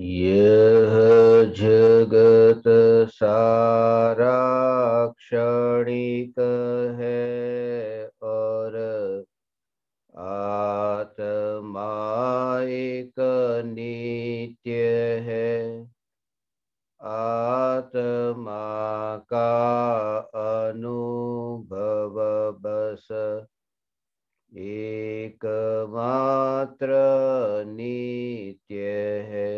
यह जगत सारा क्षणिक है और आत्मा एक नित्य है। आत्मा का अनुभव बस एकमात्र नित्य है।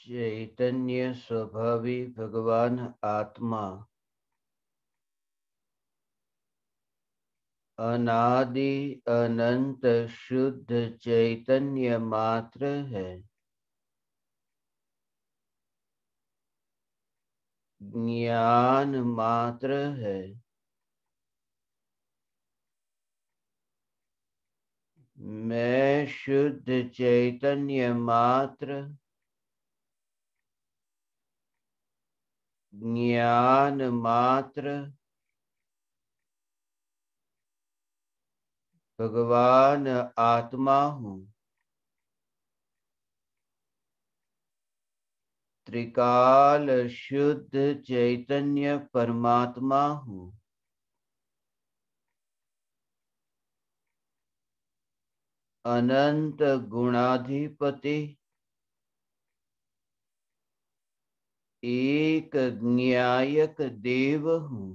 चैतन्य स्वभावी भगवान आत्मा अनादि अनंत शुद्ध चैतन्य मात्र है। ज्ञान मात्र है। मैं शुद्ध चैतन्य मात्र ज्ञान मात्र भगवान आत्मा हूँ। त्रिकाल शुद्ध चैतन्य परमात्मा हूँ। अनंत गुणाधिपति एक न्यायक देव हूँ।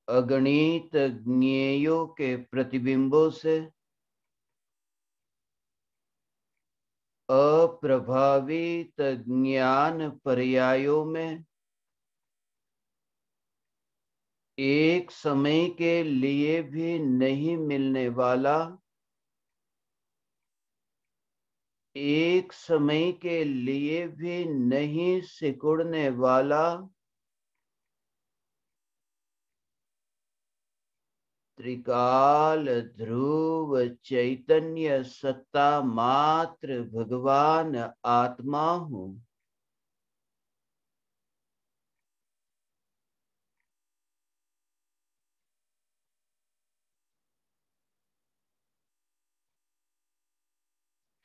अगणित ज्ञेयों के प्रतिबिंबों से अप्रभावित ज्ञान पर्यायों में एक समय के लिए भी नहीं मिलने वाला, एक समय के लिए भी नहीं सिकुड़ने वाला त्रिकाल ध्रुव चैतन्य सत्ता मात्र भगवान आत्मा हूँ।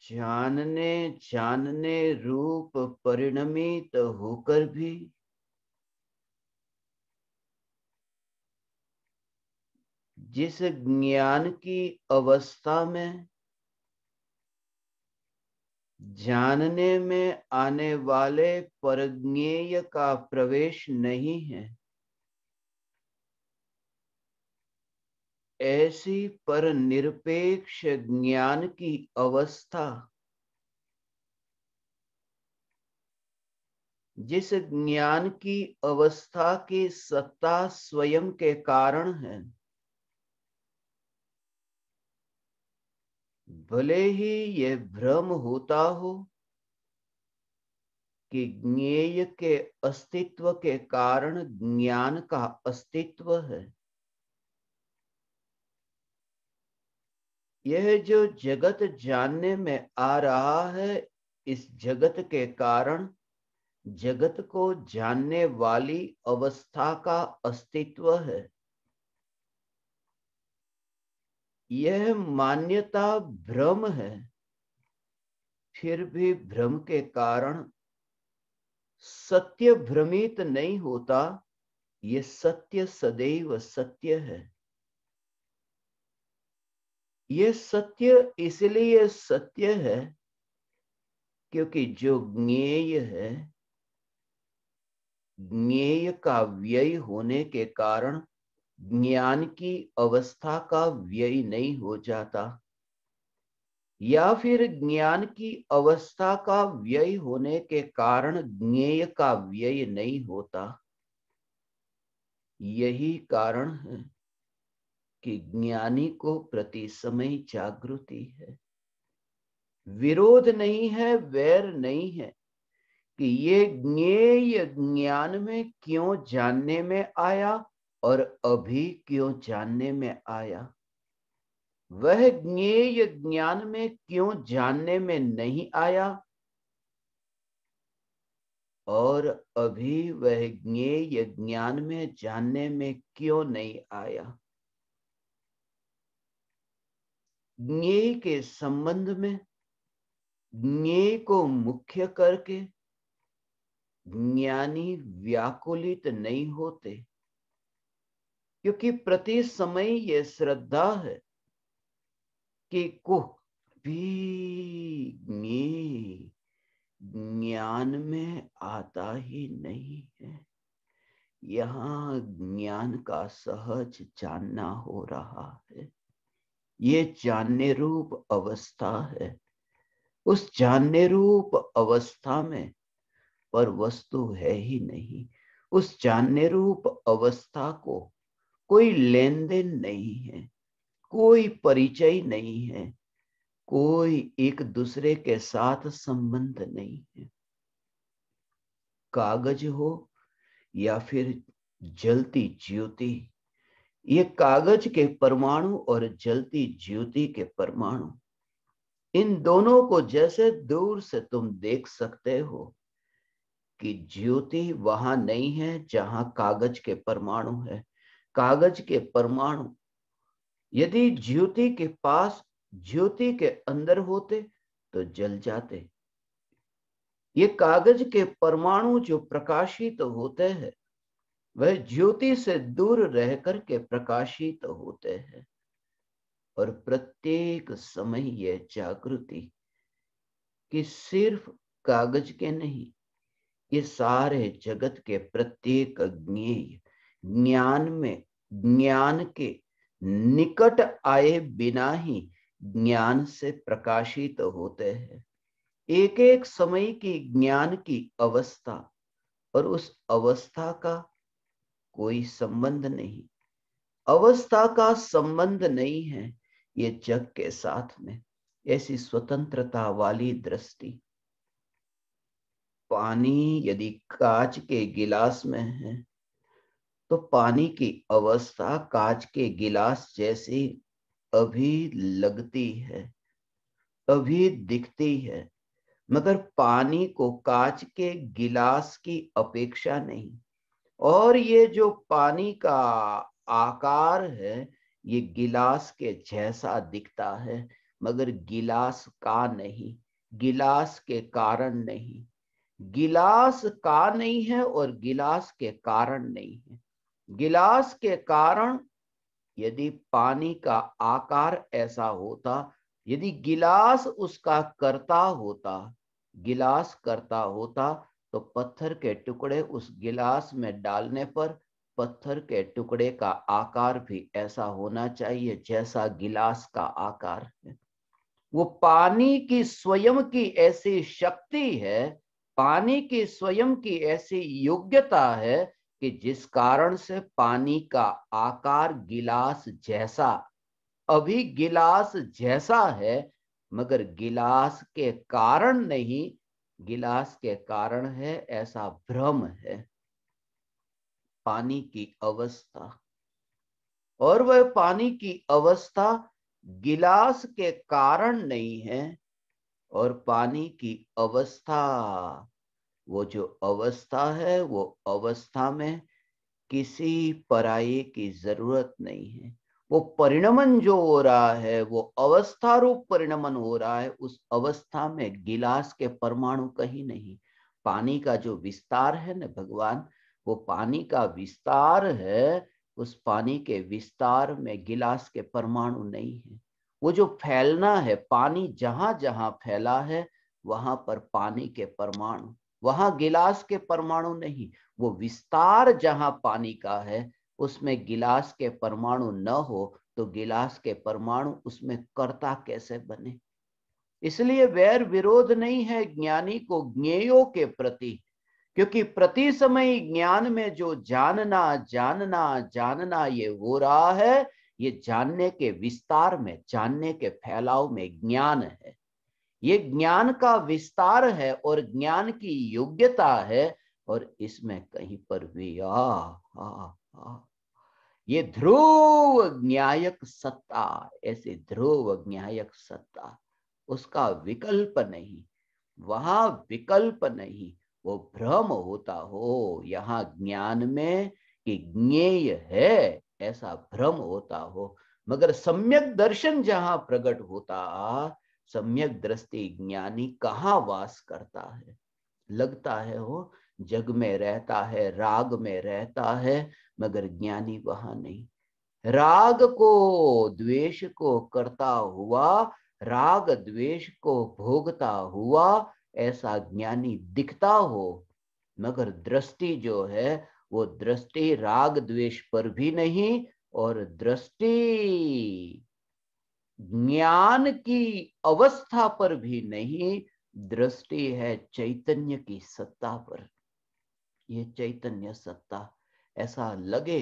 जानने जानने रूप परिणमित होकर भी जिस ज्ञान की अवस्था में जानने में आने वाले परज्ञेय का प्रवेश नहीं है, ऐसी पर निरपेक्ष ज्ञान की अवस्था जिस ज्ञान की अवस्था की सत्ता स्वयं के कारण है, भले ही यह भ्रम होता हो कि ज्ञेय के अस्तित्व के कारण ज्ञान का अस्तित्व है। यह जो जगत जानने में आ रहा है, इस जगत के कारण जगत को जानने वाली अवस्था का अस्तित्व है। यह मान्यता भ्रम है, फिर भी भ्रम के कारण सत्य भ्रमित नहीं होता। यह सत्य सदैव सत्य है। यह सत्य इसलिए सत्य है क्योंकि जो ज्ञेय है, ज्ञेय का व्यय होने के कारण ज्ञान की अवस्था का व्यय नहीं हो जाता, या फिर ज्ञान की अवस्था का व्यय होने के कारण ज्ञेय का व्यय नहीं होता। यही कारण है कि ज्ञानी को प्रति समय जागृति है, विरोध नहीं है, वैर नहीं है कि ये ज्ञेय ज्ञान में क्यों जानने में आया और अभी क्यों जानने में आया, वह ज्ञेय ज्ञान में क्यों जानने में नहीं आया और अभी वह ज्ञेय ज्ञान में जानने में क्यों नहीं आया। ज्ञेय के संबंध में ज्ञेय को मुख्य करके ज्ञानी व्याकुलित नहीं होते, क्योंकि प्रति समय यह श्रद्धा है कि को भी ज्ञेय ज्ञान में आता ही नहीं है। यहाँ ज्ञान का सहज जानना हो रहा है, ये जानने रूप अवस्था है। उस जानने रूप अवस्था में पर वस्तु है ही नहीं। उस जानने रूप अवस्था को कोई लेन देन नहीं है, कोई परिचय नहीं है, कोई एक दूसरे के साथ संबंध नहीं है। कागज हो या फिर जलती ज्योति, ये कागज के परमाणु और जलती ज्योति के परमाणु, इन दोनों को जैसे दूर से तुम देख सकते हो कि ज्योति वहां नहीं है जहां कागज के परमाणु है। कागज के परमाणु यदि ज्योति के पास, ज्योति के अंदर होते तो जल जाते। ये कागज के परमाणु जो प्रकाशित होते हैं वह ज्योति से दूर रह करके प्रकाशित होते हैं। और प्रत्येक समय यह जागृति कि सिर्फ कागज के नहीं, ये सारे जगत के प्रत्येक ज्ञेय ज्ञान में, ज्ञान के निकट आए बिना ही ज्ञान से प्रकाशित होते हैं। एक एक समय की ज्ञान की अवस्था और उस अवस्था का कोई संबंध नहीं, अवस्था का संबंध नहीं है ये जग के साथ में। ऐसी स्वतंत्रता वाली दृष्टि। पानी यदि कांच के गिलास में है तो पानी की अवस्था कांच के गिलास जैसी अभी लगती है, अभी दिखती है, मगर पानी को कांच के गिलास की अपेक्षा नहीं। और ये जो पानी का आकार है ये गिलास के जैसा दिखता है, मगर गिलास का नहीं, गिलास के कारण नहीं। गिलास का नहीं है और गिलास के कारण नहीं है। गिलास के कारण यदि पानी का आकार ऐसा होता, यदि गिलास उसका करता होता, गिलास करता होता तो पत्थर के टुकड़े उस गिलास में डालने पर पत्थर के टुकड़े का आकार भी ऐसा होना चाहिए जैसा गिलास का आकार है। वो पानी की स्वयं की ऐसी शक्ति है, पानी की स्वयं की ऐसी योग्यता है कि जिस कारण से पानी का आकार गिलास जैसा, अभी गिलास जैसा है, मगर गिलास के कारण नहीं, गिलास के कारण है ऐसा भ्रम है। पानी की अवस्था, और वह पानी की अवस्था गिलास के कारण नहीं है। और पानी की अवस्था, वो जो अवस्था है वो अवस्था में किसी पराये की जरूरत नहीं है। वो परिणमन जो हो रहा है वो अवस्था रूप परिणमन हो रहा है, उस अवस्था में गिलास के परमाणु कहीं नहीं। पानी का जो विस्तार है ना भगवान, वो पानी का विस्तार है, उस पानी के विस्तार में गिलास के परमाणु नहीं है। वो जो फैलना है, पानी जहां जहां फैला है वहां पर पानी के परमाणु, वहां गिलास के परमाणु नहीं। वो विस्तार जहां पानी का है उसमें गिलास के परमाणु न हो तो गिलास के परमाणु उसमें कर्ता कैसे बने। इसलिए वैर विरोध नहीं है ज्ञानी को ज्ञेयों के प्रति, क्योंकि प्रति समय ज्ञान में जो जानना जानना जानना ये हो रहा है, ये जानने के विस्तार में, जानने के फैलाव में ज्ञान है। ये ज्ञान का विस्तार है और ज्ञान की योग्यता है। और इसमें कहीं पर भी ये ध्रुव न्यायक सत्ता, ऐसे ध्रुव न्यायक सत्ता, उसका विकल्प नहीं, वहां विकल्प नहीं। वो भ्रम होता हो यहाँ ज्ञान में कि ज्ञेय है, ऐसा भ्रम होता हो, मगर सम्यक दर्शन जहां प्रकट होता, सम्यक दृष्टि ज्ञानी कहाँ वास करता है? लगता है वो जग में रहता है, राग में रहता है, मगर ज्ञानी वहां नहीं। राग को द्वेष को करता हुआ, राग द्वेष को भोगता हुआ ऐसा ज्ञानी दिखता हो, मगर दृष्टि जो है वो दृष्टि राग द्वेष पर भी नहीं, और दृष्टि ज्ञान की अवस्था पर भी नहीं, दृष्टि है चैतन्य की सत्ता पर। ये चैतन्य सत्ता, ऐसा लगे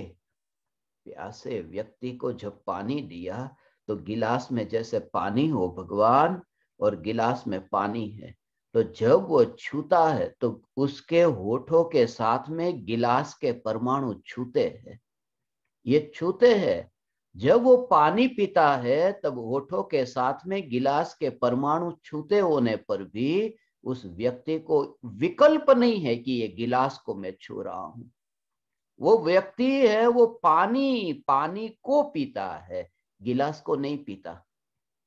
प्यासे व्यक्ति को जब पानी दिया तो गिलास में जैसे पानी हो भगवान, और गिलास में पानी है, तो जब वो छूता है तो उसके होठों के साथ में गिलास के परमाणु छूते हैं, ये छूते हैं। जब वो पानी पीता है तब होठों के साथ में गिलास के परमाणु छूते होने पर भी उस व्यक्ति को विकल्प नहीं है कि ये गिलास को मैं छू रहा हूं। वो व्यक्ति है वो पानी, पानी को पीता है, गिलास को नहीं पीता।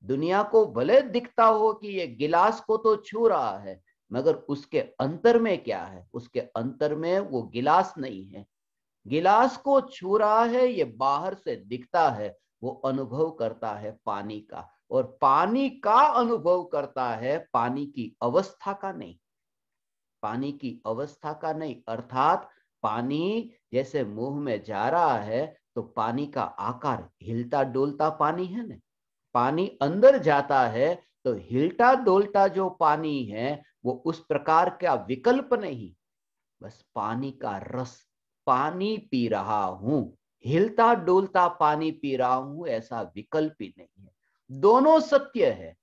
दुनिया को भले दिखता हो कि ये गिलास को तो छू रहा है, मगर उसके अंतर में क्या है? उसके अंतर में वो गिलास नहीं है। गिलास को छू रहा है, ये बाहर से दिखता है, वो अनुभव करता है पानी का, और पानी का अनुभव करता है, पानी की अवस्था का नहीं, पानी की अवस्था का नहीं। अर्थात पानी जैसे मुंह में जा रहा है तो पानी का आकार हिलता डोलता पानी है ना, पानी अंदर जाता है तो हिलता डोलता जो पानी है वो उस प्रकार का विकल्प नहीं, बस पानी का रस, पानी पी रहा हूं, हिलता डोलता पानी पी रहा हूं, ऐसा विकल्प ही नहीं है। दोनों सत्य है।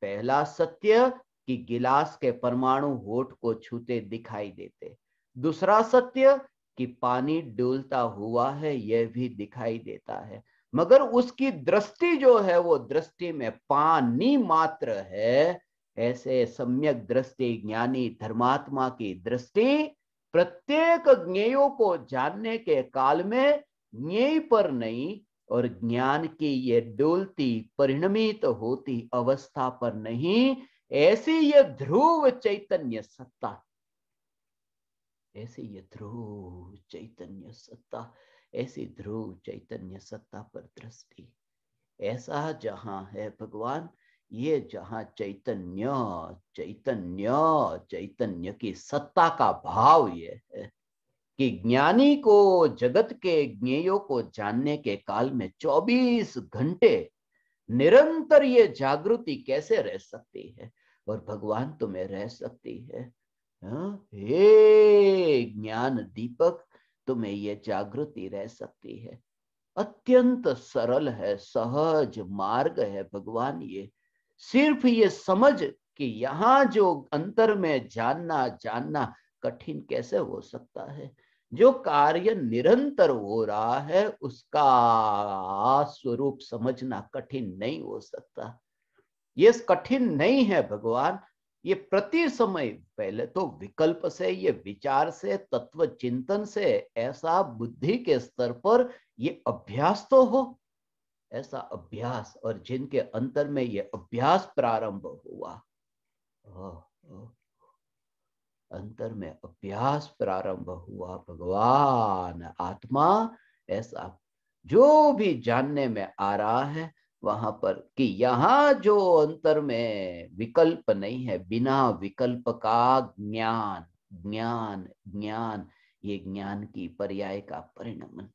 पहला सत्य कि गिलास के परमाणु होठ को छूते दिखाई देते, दूसरा सत्य कि पानी डोलता हुआ है यह भी दिखाई देता है, मगर उसकी दृष्टि जो है वो दृष्टि में पानी मात्र है। ऐसे सम्यक दृष्टि ज्ञानी धर्मात्मा की दृष्टि प्रत्येक ज्ञेयों को जानने के काल में ज्ञेय पर नहीं, और ज्ञान की ये डोलती परिणमित होती अवस्था पर नहीं, ऐसी ये ध्रुव चैतन्य सत्ता, ऐसी ये ध्रुव चैतन्य सत्ता, ऐसी ध्रुव चैतन्य सत्ता पर दृष्टि। ऐसा जहां है भगवान, ये जहां चैतन्य चैतन्य चैतन्य की सत्ता का भाव ये है कि ज्ञानी को जगत के ज्ञेयों को जानने के काल में 24 घंटे निरंतर ये जागृति कैसे रह सकती है? और भगवान तुम्हें रह सकती है। हे ज्ञान दीपक, तुम्हें ये जागृति रह सकती है। अत्यंत सरल है, सहज मार्ग है भगवान। ये सिर्फ ये समझ कि यहाँ जो अंतर में जानना जानना कठिन कैसे हो सकता है? जो कार्य निरंतर हो रहा है उसका स्वरूप समझना कठिन नहीं हो सकता। ये कठिन नहीं है भगवान। ये प्रति समय पहले तो विकल्प से, ये विचार से, तत्व चिंतन से, ऐसा बुद्धि के स्तर पर ये अभ्यास तो हो, ऐसा अभ्यास, और जिनके अंतर में ये अभ्यास प्रारंभ हुआ, अंतर में अभ्यास प्रारंभ हुआ भगवान आत्मा, ऐसा जो भी जानने में आ रहा है वहां पर कि यहाँ जो अंतर में विकल्प नहीं है, बिना विकल्प का ज्ञान, ज्ञान ज्ञान, ये ज्ञान की पर्याय का परिणमन।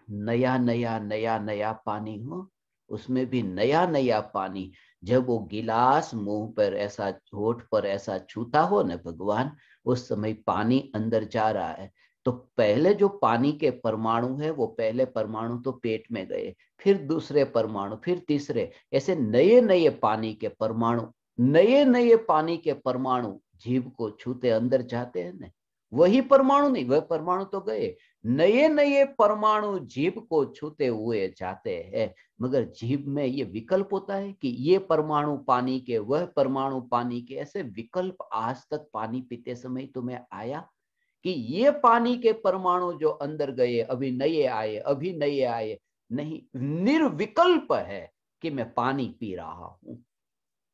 नया नया नया नया पानी हो, उसमें भी नया नया पानी, जब वो गिलास मुंह पर ऐसा, होठ पर ऐसा छूता हो ना भगवान, उस समय पानी अंदर जा रहा है। तो पहले जो पानी के परमाणु है, वो पहले परमाणु तो पेट में गए, फिर दूसरे परमाणु, फिर तीसरे, ऐसे नए नए पानी के परमाणु, नए नए पानी के परमाणु जीव को छूते अंदर जाते हैं ना। वही परमाणु नहीं, वह परमाणु तो गए, नए नए परमाणु जीव को छूते हुए जाते हैं। मगर जीव में ये विकल्प होता है कि ये परमाणु पानी के, वह परमाणु पानी के, ऐसे विकल्प आज तक पानी पीते समय तुम्हें आया कि ये पानी के परमाणु जो अंदर गए अभी नए आए, अभी नए आए? नहीं, निर्विकल्प है कि मैं पानी पी रहा हूं।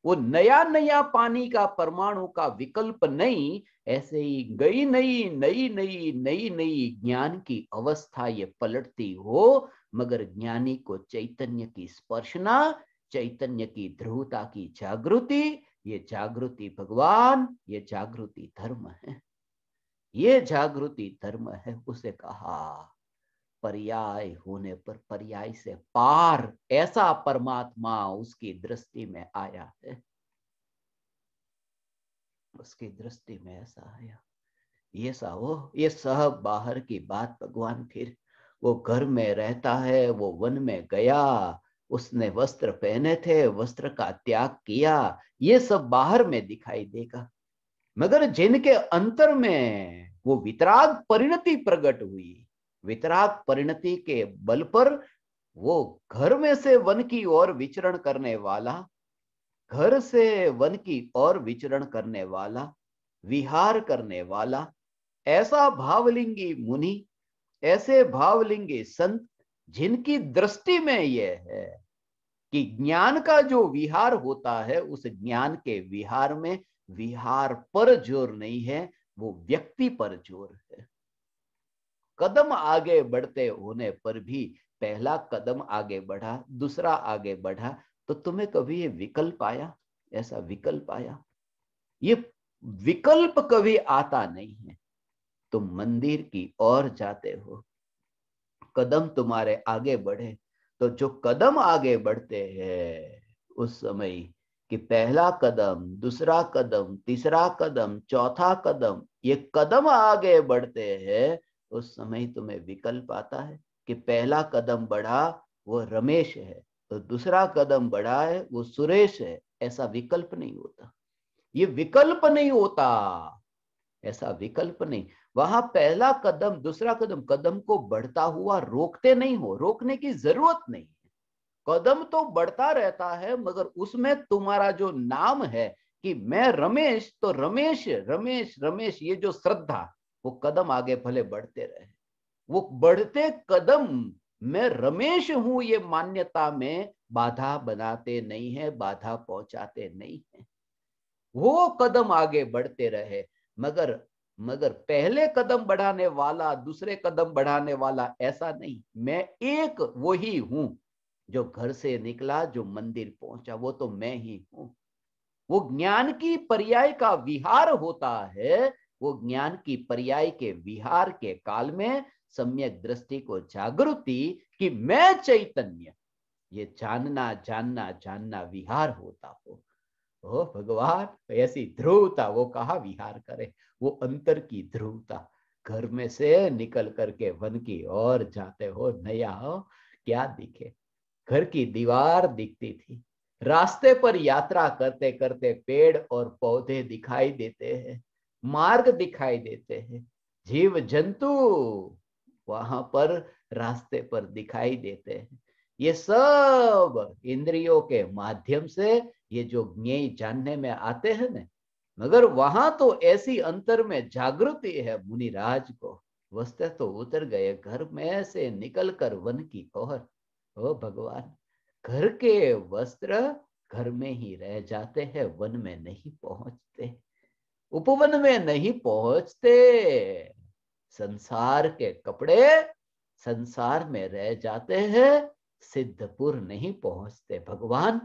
वो नया नया पानी का परमाणु का विकल्प नहीं, ऐसे ही गई नई नई नई नई नई ज्ञान की अवस्था ये पलटती हो, मगर ज्ञानी को चैतन्य की स्पर्शना, चैतन्य की ध्रुवता की जागृति, ये जागृति भगवान, ये जागृति धर्म है, ये जागृति धर्म है। उसे कहा पर्याय होने पर पर्याय से पार ऐसा परमात्मा उसकी दृष्टि में आया है, उसकी दृष्टि में ऐसा आया। ये सा वो, ये सब बाहर की बात भगवान। फिर वो घर में रहता है, वो वन में गया, उसने वस्त्र पहने थे, वस्त्र का त्याग किया, ये सब बाहर में दिखाई देगा। मगर जिनके अंतर में वो वितराग परिणति प्रकट हुई, वितराग परिणति के बल पर वो घर में से वन की ओर विचरण करने वाला, घर से वन की ओर विचरण करने वाला, विहार करने वाला, ऐसा भावलिंगी मुनि, ऐसे भावलिंगी संत, जिनकी दृष्टि में यह है कि ज्ञान का जो विहार होता है, उस ज्ञान के विहार में विहार पर जोर नहीं है, वो व्यक्ति पर जोर है। कदम आगे बढ़ते होने पर भी, पहला कदम आगे बढ़ा, दूसरा आगे बढ़ा, तो तुम्हें कभी ये विकल्प आया? ऐसा विकल्प आया? ये विकल्प कभी आता नहीं है। तुम मंदिर की ओर जाते हो, कदम तुम्हारे आगे बढ़े, तो जो कदम आगे बढ़ते हैं उस समय कि पहला कदम, दूसरा कदम, तीसरा कदम, चौथा कदम, ये कदम आगे बढ़ते हैं, उस समय तुम्हें विकल्प आता है कि पहला कदम बढ़ा वो रमेश है, तो दूसरा कदम बढ़ा है वो सुरेश है। ऐसा विकल्प नहीं होता, ये विकल्प नहीं होता, ऐसा विकल्प नहीं। वहां पहला कदम, दूसरा कदम, कदम को बढ़ता हुआ रोकते नहीं हो, रोकने की जरूरत नहीं है। कदम तो बढ़ता रहता है, मगर उसमें तुम्हारा जो नाम है कि मैं रमेश, तो रमेश रमेश रमेश, ये जो श्रद्धा, वो कदम आगे भले बढ़ते रहे, वो बढ़ते कदम मैं रमेश हूं ये मान्यता में बाधा बनाते नहीं है, बाधा पहुंचाते नहीं है। वो कदम आगे बढ़ते रहे। मगर मगर पहले कदम बढ़ाने वाला, दूसरे कदम बढ़ाने वाला, ऐसा नहीं। मैं एक वही हूं जो घर से निकला, जो मंदिर पहुंचा, वो तो मैं ही हूं। वो ज्ञान की पर्याय का विहार होता है। वो ज्ञान की पर्याय के विहार के काल में सम्यक दृष्टि को जागृति कि मैं चैतन्य, ये जानना जानना जानना विहार होता हो। ओ भगवान, ऐसी ध्रुवता वो कहा विहार करे, वो अंतर की ध्रुवता। घर में से निकल करके वन की ओर जाते हो, नया हो, क्या दिखे? घर की दीवार दिखती थी, रास्ते पर यात्रा करते करते पेड़ और पौधे दिखाई देते हैं, मार्ग दिखाई देते हैं, जीव जंतु वहां पर रास्ते पर दिखाई देते हैं। ये सब इंद्रियों के माध्यम से ये जो ज्ञेय जानने में आते हैं ना, मगर वहां तो ऐसी अंतर में जागृति है मुनिराज को। वस्त्र तो उतर गए, घर में से निकलकर वन की ओर। ओ भगवान, घर के वस्त्र घर में ही रह जाते हैं, वन में नहीं पहुंचते, उपवन में नहीं पहुंचते। संसार के कपड़े संसार में रह जाते हैं, सिद्धपुर नहीं पहुंचते। भगवान,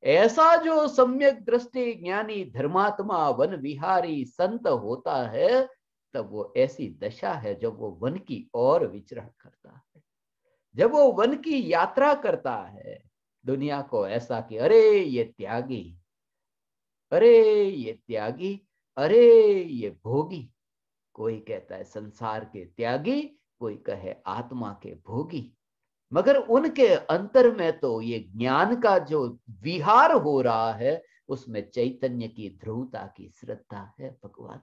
ऐसा जो सम्यक दृष्टि ज्ञानी धर्मात्मा वन विहारी संत होता है, तब वो ऐसी दशा है जब वो वन की ओर विचरण करता है, जब वो वन की यात्रा करता है। दुनिया को ऐसा कि अरे ये त्यागी, अरे ये त्यागी, अरे ये भोगी, कोई कहता है संसार के त्यागी, कोई कहे आत्मा के भोगी, मगर उनके अंतर में तो ये ज्ञान का जो विहार हो रहा है उसमें चैतन्य की ध्रुवता की श्रद्धा है भगवान।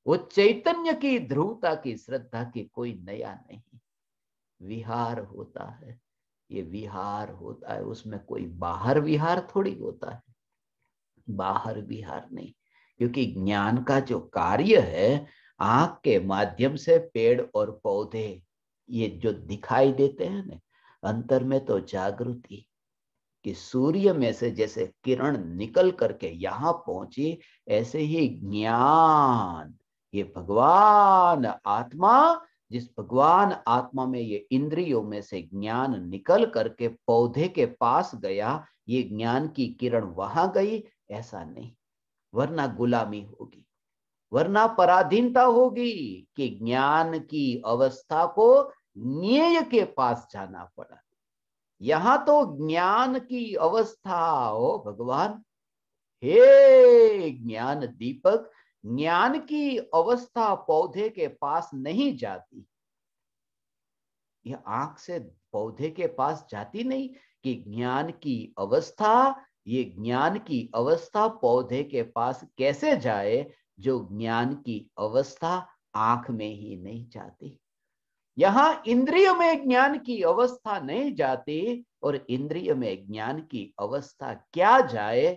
वो चैतन्य की ध्रुवता की श्रद्धा की कोई नया नहीं, विहार होता है, ये विहार होता है, उसमें कोई बाहर विहार थोड़ी होता है, बाहर विहार नहीं। क्योंकि ज्ञान का जो कार्य है, आंख के माध्यम से पेड़ और पौधे ये जो दिखाई देते हैं ना, अंतर में तो जागृति कि सूर्य में से जैसे किरण निकल करके यहां पहुंची, ऐसे ही ज्ञान, ये भगवान आत्मा, जिस भगवान आत्मा में ये इंद्रियों में से ज्ञान निकल करके पौधे के पास गया, ये ज्ञान की किरण वहां गई, ऐसा नहीं। वरना गुलामी होगी, वरना पराधीनता होगी कि ज्ञान की अवस्था को ज्ञेय के पास जाना पड़ा। यहां तो ज्ञान की अवस्था हो भगवान, हे ज्ञान दीपक, ज्ञान की अवस्था पौधे के पास नहीं जाती। यह आंख से पौधे के पास जाती नहीं कि ज्ञान की अवस्था, ये ज्ञान की अवस्था पौधे के पास कैसे जाए, जो ज्ञान की अवस्था आंख में ही नहीं जाती। यहां इंद्रिय में ज्ञान की अवस्था नहीं जाती, और इंद्रिय में ज्ञान की अवस्था क्या जाए,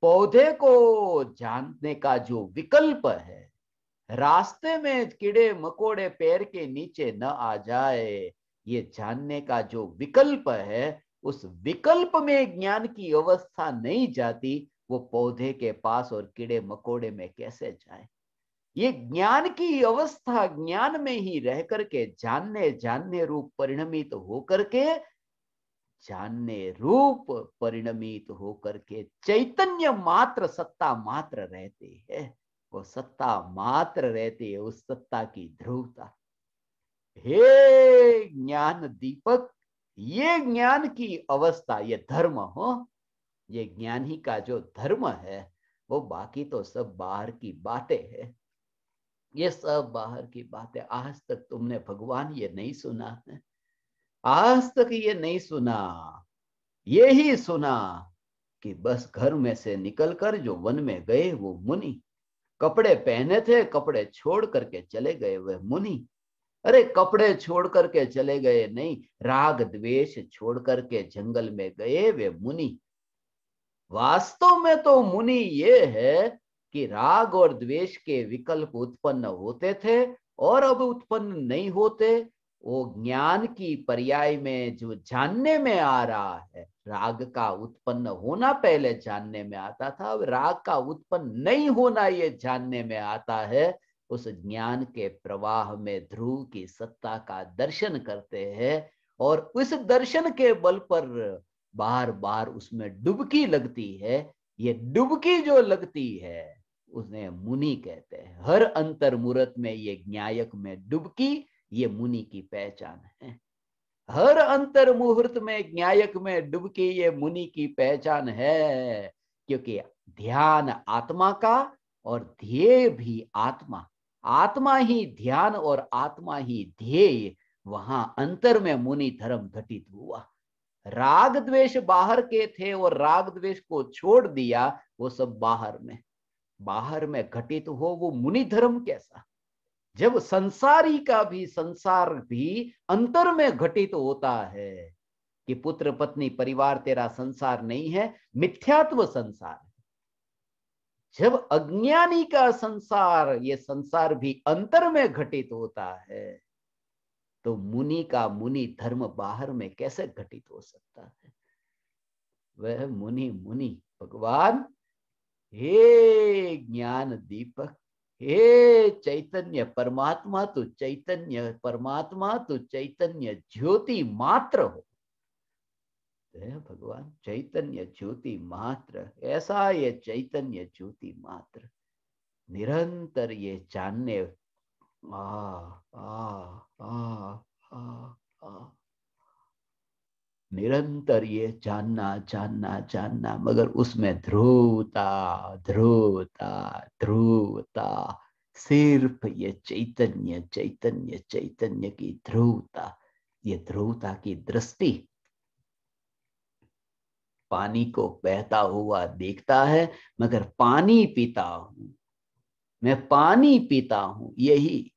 पौधे को जानने का जो विकल्प है, रास्ते में कीड़े मकोड़े पैर के नीचे न आ जाए, ये जानने का जो विकल्प है, उस विकल्प में ज्ञान की अवस्था नहीं जाती, वो पौधे के पास और कीड़े मकोड़े में कैसे जाए। ये ज्ञान की अवस्था ज्ञान में ही रह करके जानने जानने रूप परिणमित होकर के, जानने रूप परिणमित होकर के चैतन्य मात्र सत्ता मात्र रहते हैं। वो सत्ता मात्र रहती है, उस सत्ता की ध्रुवता। हे ज्ञान दीपक, ये ज्ञान की अवस्था, ये धर्म हो, ये ज्ञान ही का जो धर्म है, वो बाकी तो सब बाहर की बातें है। ये सब बाहर की बातें। आज तक तुमने भगवान ये नहीं सुना है, आज तक ये नहीं सुना, ये ही सुना कि बस घर में से निकलकर जो वन में गए वो मुनि, कपड़े पहने थे कपड़े छोड़ करके चले गए वह मुनि। अरे कपड़े छोड़ करके चले गए नहीं, राग द्वेष छोड़ करके जंगल में गए वे मुनि। वास्तव में तो मुनि ये है कि राग और द्वेष के विकल्प उत्पन्न होते थे और अब उत्पन्न नहीं होते। वो ज्ञान की पर्याय में जो जानने में आ रहा है, राग का उत्पन्न होना पहले जानने में आता था, अब राग का उत्पन्न नहीं होना ये जानने में आता है। उस ज्ञान के प्रवाह में ध्रुव की सत्ता का दर्शन करते हैं, और उस दर्शन के बल पर बार बार उसमें डुबकी लगती है। ये डुबकी जो लगती है उन्हें मुनि कहते हैं। हर अंतर मुहूर्त में ये ज्ञायक में डुबकी, ये मुनि की पहचान है। हर अंतर मुहूर्त में ज्ञायक में डुबकी, ये मुनि की पहचान है। क्योंकि ध्यान आत्मा का और ध्येय भी आत्मा, आत्मा ही ध्यान और आत्मा ही ध्येय, वहां अंतर में मुनि धर्म घटित हुआ। राग द्वेष बाहर के थे और राग द्वेष को छोड़ दिया, वो सब बाहर में घटित हो, वो मुनि धर्म कैसा। जब संसारी का भी संसार भी अंतर में घटित होता है कि पुत्र पत्नी परिवार तेरा संसार नहीं है, मिथ्यात्व संसार है। जब अज्ञानी का संसार, ये संसार भी अंतर में घटित होता है, तो मुनि का मुनि धर्म बाहर में कैसे घटित हो सकता है। वह मुनि मुनि भगवान, हे ज्ञान दीपक, हे चैतन्य परमात्मा, तू चैतन्य परमात्मा, तू चैतन्य ज्योति मात्र हो। भगवान चैतन्य ज्योति मात्र, ऐसा ये चैतन्य ज्योति मात्र निरंतर ये जानने, आ आ आ आ आ निरंतर ये जानना जानना जानना, मगर उसमें ध्रुवता ध्रुवता ध्रुवता, सिर्फ ये चैतन्य चैतन्य चैतन्य की ध्रुवता, ये ध्रुवता की दृष्टि पानी को बहता हुआ देखता है, मगर पानी पीता हूं, मैं पानी पीता हूं, यही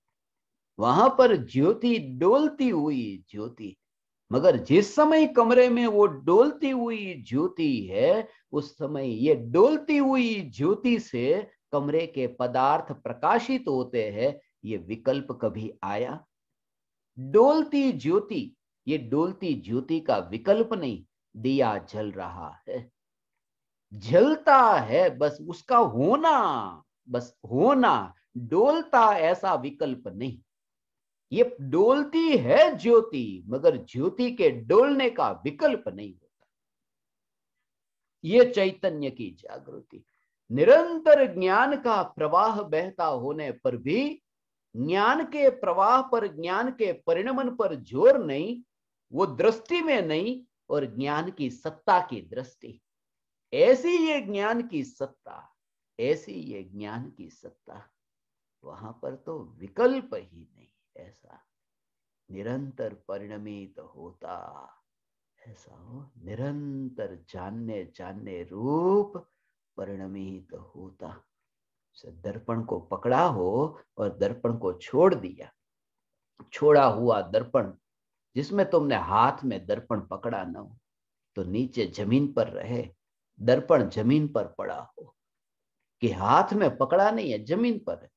वहां पर ज्योति, डोलती हुई ज्योति। मगर जिस समय कमरे में वो डोलती हुई ज्योति है, उस समय ये डोलती हुई ज्योति से कमरे के पदार्थ प्रकाशित होते हैं। ये विकल्प कभी आया? डोलती ज्योति, ये डोलती ज्योति का विकल्प नहीं। दिया जल रहा है, जलता है, बस उसका होना, बस होना। डोलता ऐसा विकल्प नहीं। ये डोलती है ज्योति, मगर ज्योति के डोलने का विकल्प नहीं होता। ये चैतन्य की जागृति। निरंतर ज्ञान का प्रवाह बहता होने पर भी ज्ञान के प्रवाह पर, ज्ञान के परिणमन पर जोर नहीं, वो दृष्टि में नहीं, और ज्ञान की सत्ता की दृष्टि। ऐसी ये ज्ञान की सत्ता, ऐसी ये ज्ञान की सत्ता, वहां पर तो विकल्प ही नहीं। ऐसा निरंतर परिणमित होता, ऐसा हो निरंतर जानने जानने रूप परिणमित होता। दर्पण को पकड़ा हो और दर्पण को छोड़ दिया, छोड़ा हुआ दर्पण, जिसमें तुमने हाथ में दर्पण पकड़ा न हो, तो नीचे जमीन पर रहे। दर्पण जमीन पर पड़ा हो, कि हाथ में पकड़ा नहीं है, जमीन पर है,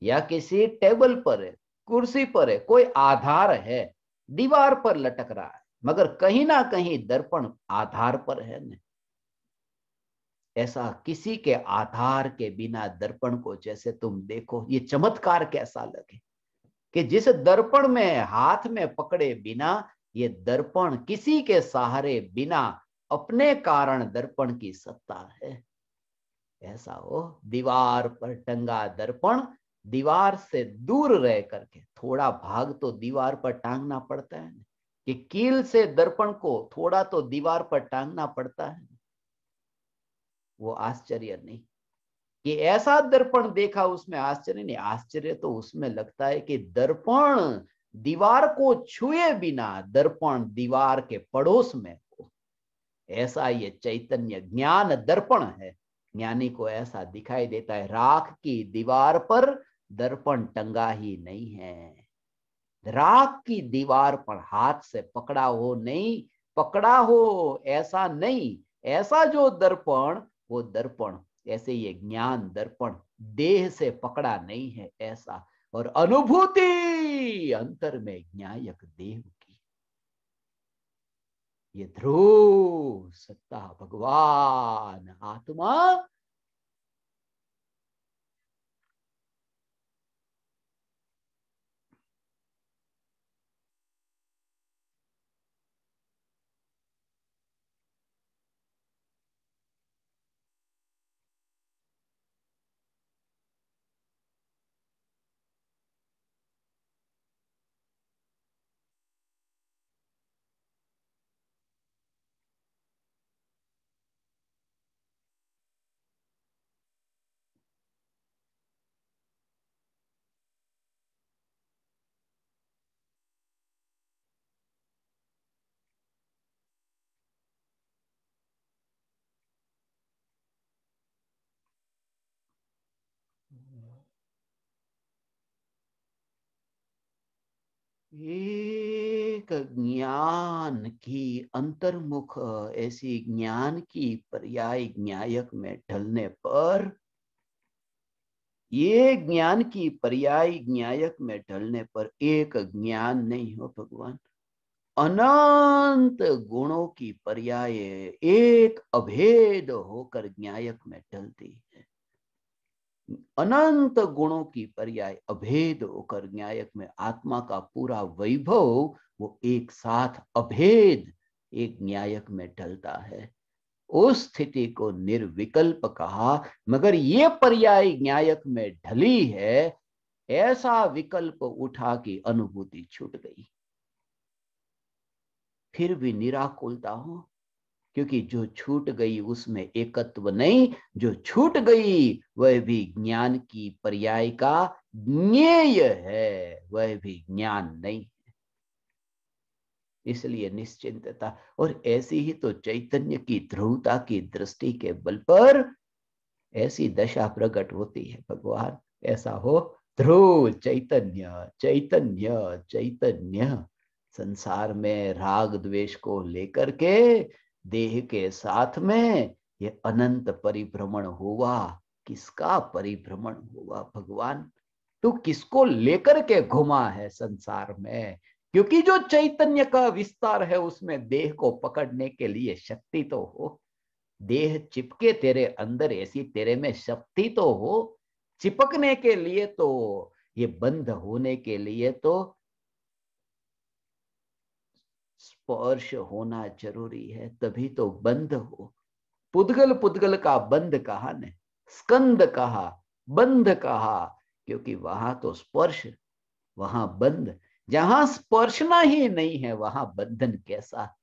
या किसी टेबल पर है, कुर्सी पर है, कोई आधार है, दीवार पर लटक रहा है, मगर कहीं ना कहीं दर्पण आधार पर है न। ऐसा किसी के आधार के बिना दर्पण को जैसे तुम देखो, ये चमत्कार कैसा लगे कि जिस दर्पण में हाथ में पकड़े बिना, ये दर्पण किसी के सहारे बिना अपने कारण दर्पण की सत्ता है। ऐसा हो दीवार पर टंगा दर्पण, दीवार से दूर रह करके, थोड़ा भाग तो दीवार पर टांगना पड़ता है, कि कील से दर्पण को थोड़ा तो दीवार पर टांगना पड़ता है। वो आश्चर्य नहीं कि ऐसा दर्पण देखा, उसमें आश्चर्य नहीं। आश्चर्य तो उसमें लगता है कि दर्पण दीवार को छुए बिना दर्पण दीवार के पड़ोस में हो। ऐसा ये चैतन्य ज्ञान दर्पण है। ज्ञानी को ऐसा दिखाई देता है, राख की दीवार पर दर्पण टंगा ही नहीं है। राख की दीवार पर हाथ से पकड़ा हो नहीं, पकड़ा हो ऐसा नहीं। ऐसा जो दर्पण, वो दर्पण, ऐसे ये ज्ञान दर्पण देह से पकड़ा नहीं है ऐसा। और अनुभूति अंतर में ज्ञायक देव की, ये ध्रुव सत्ता भगवान आत्मा। एक ज्ञान की अंतर्मुख, ऐसी ज्ञान की पर्याय ज्ञायक में ढलने पर, ये ज्ञान की पर्याय ज्ञायक में ढलने पर एक ज्ञान नहीं हो भगवान, अनंत गुणों की पर्याय एक अभेद होकर ज्ञायक में ढलती है। अनंत गुणों की पर्याय अभेद होकर न्यायक में आत्मा का पूरा वैभव, वो एक साथ अभेद एक न्यायक में ढलता है। उस स्थिति को निर्विकल्प कहा, मगर ये पर्याय न्यायक में ढली है, ऐसा विकल्प उठा की अनुभूति छूट गई। फिर भी निराकुलता हो, क्योंकि जो छूट गई उसमें एकत्व नहीं, जो छूट गई वह भी ज्ञान की पर्याय का ज्ञेय है वह भी ज्ञान नहीं, इसलिए निश्चिंतता। और ऐसी ही तो चैतन्य की ध्रुवता की दृष्टि के बल पर ऐसी दशा प्रकट होती है भगवान। ऐसा हो ध्रुव चैतन्य चैतन्य चैतन्य, संसार में राग द्वेष को लेकर के देह के साथ में ये अनंत परिभ्रमण हुआ। किसका परिभ्रमण हुआ भगवान? तू किसको लेकर के घुमा है संसार में? क्योंकि जो चैतन्य का विस्तार है उसमें देह को पकड़ने के लिए शक्ति तो हो। देह चिपके तेरे अंदर, ऐसी तेरे में शक्ति तो हो। चिपकने के लिए तो, ये बंद होने के लिए तो स्पर्श होना जरूरी है, तभी तो बंद हो। पुद्गल पुद्गल का बंद कहा ने, स्कंद कहा, बंध कहा, क्योंकि वहां तो स्पर्श, वहां बंध। जहां स्पर्शना ही नहीं है वहां बंधन कैसा?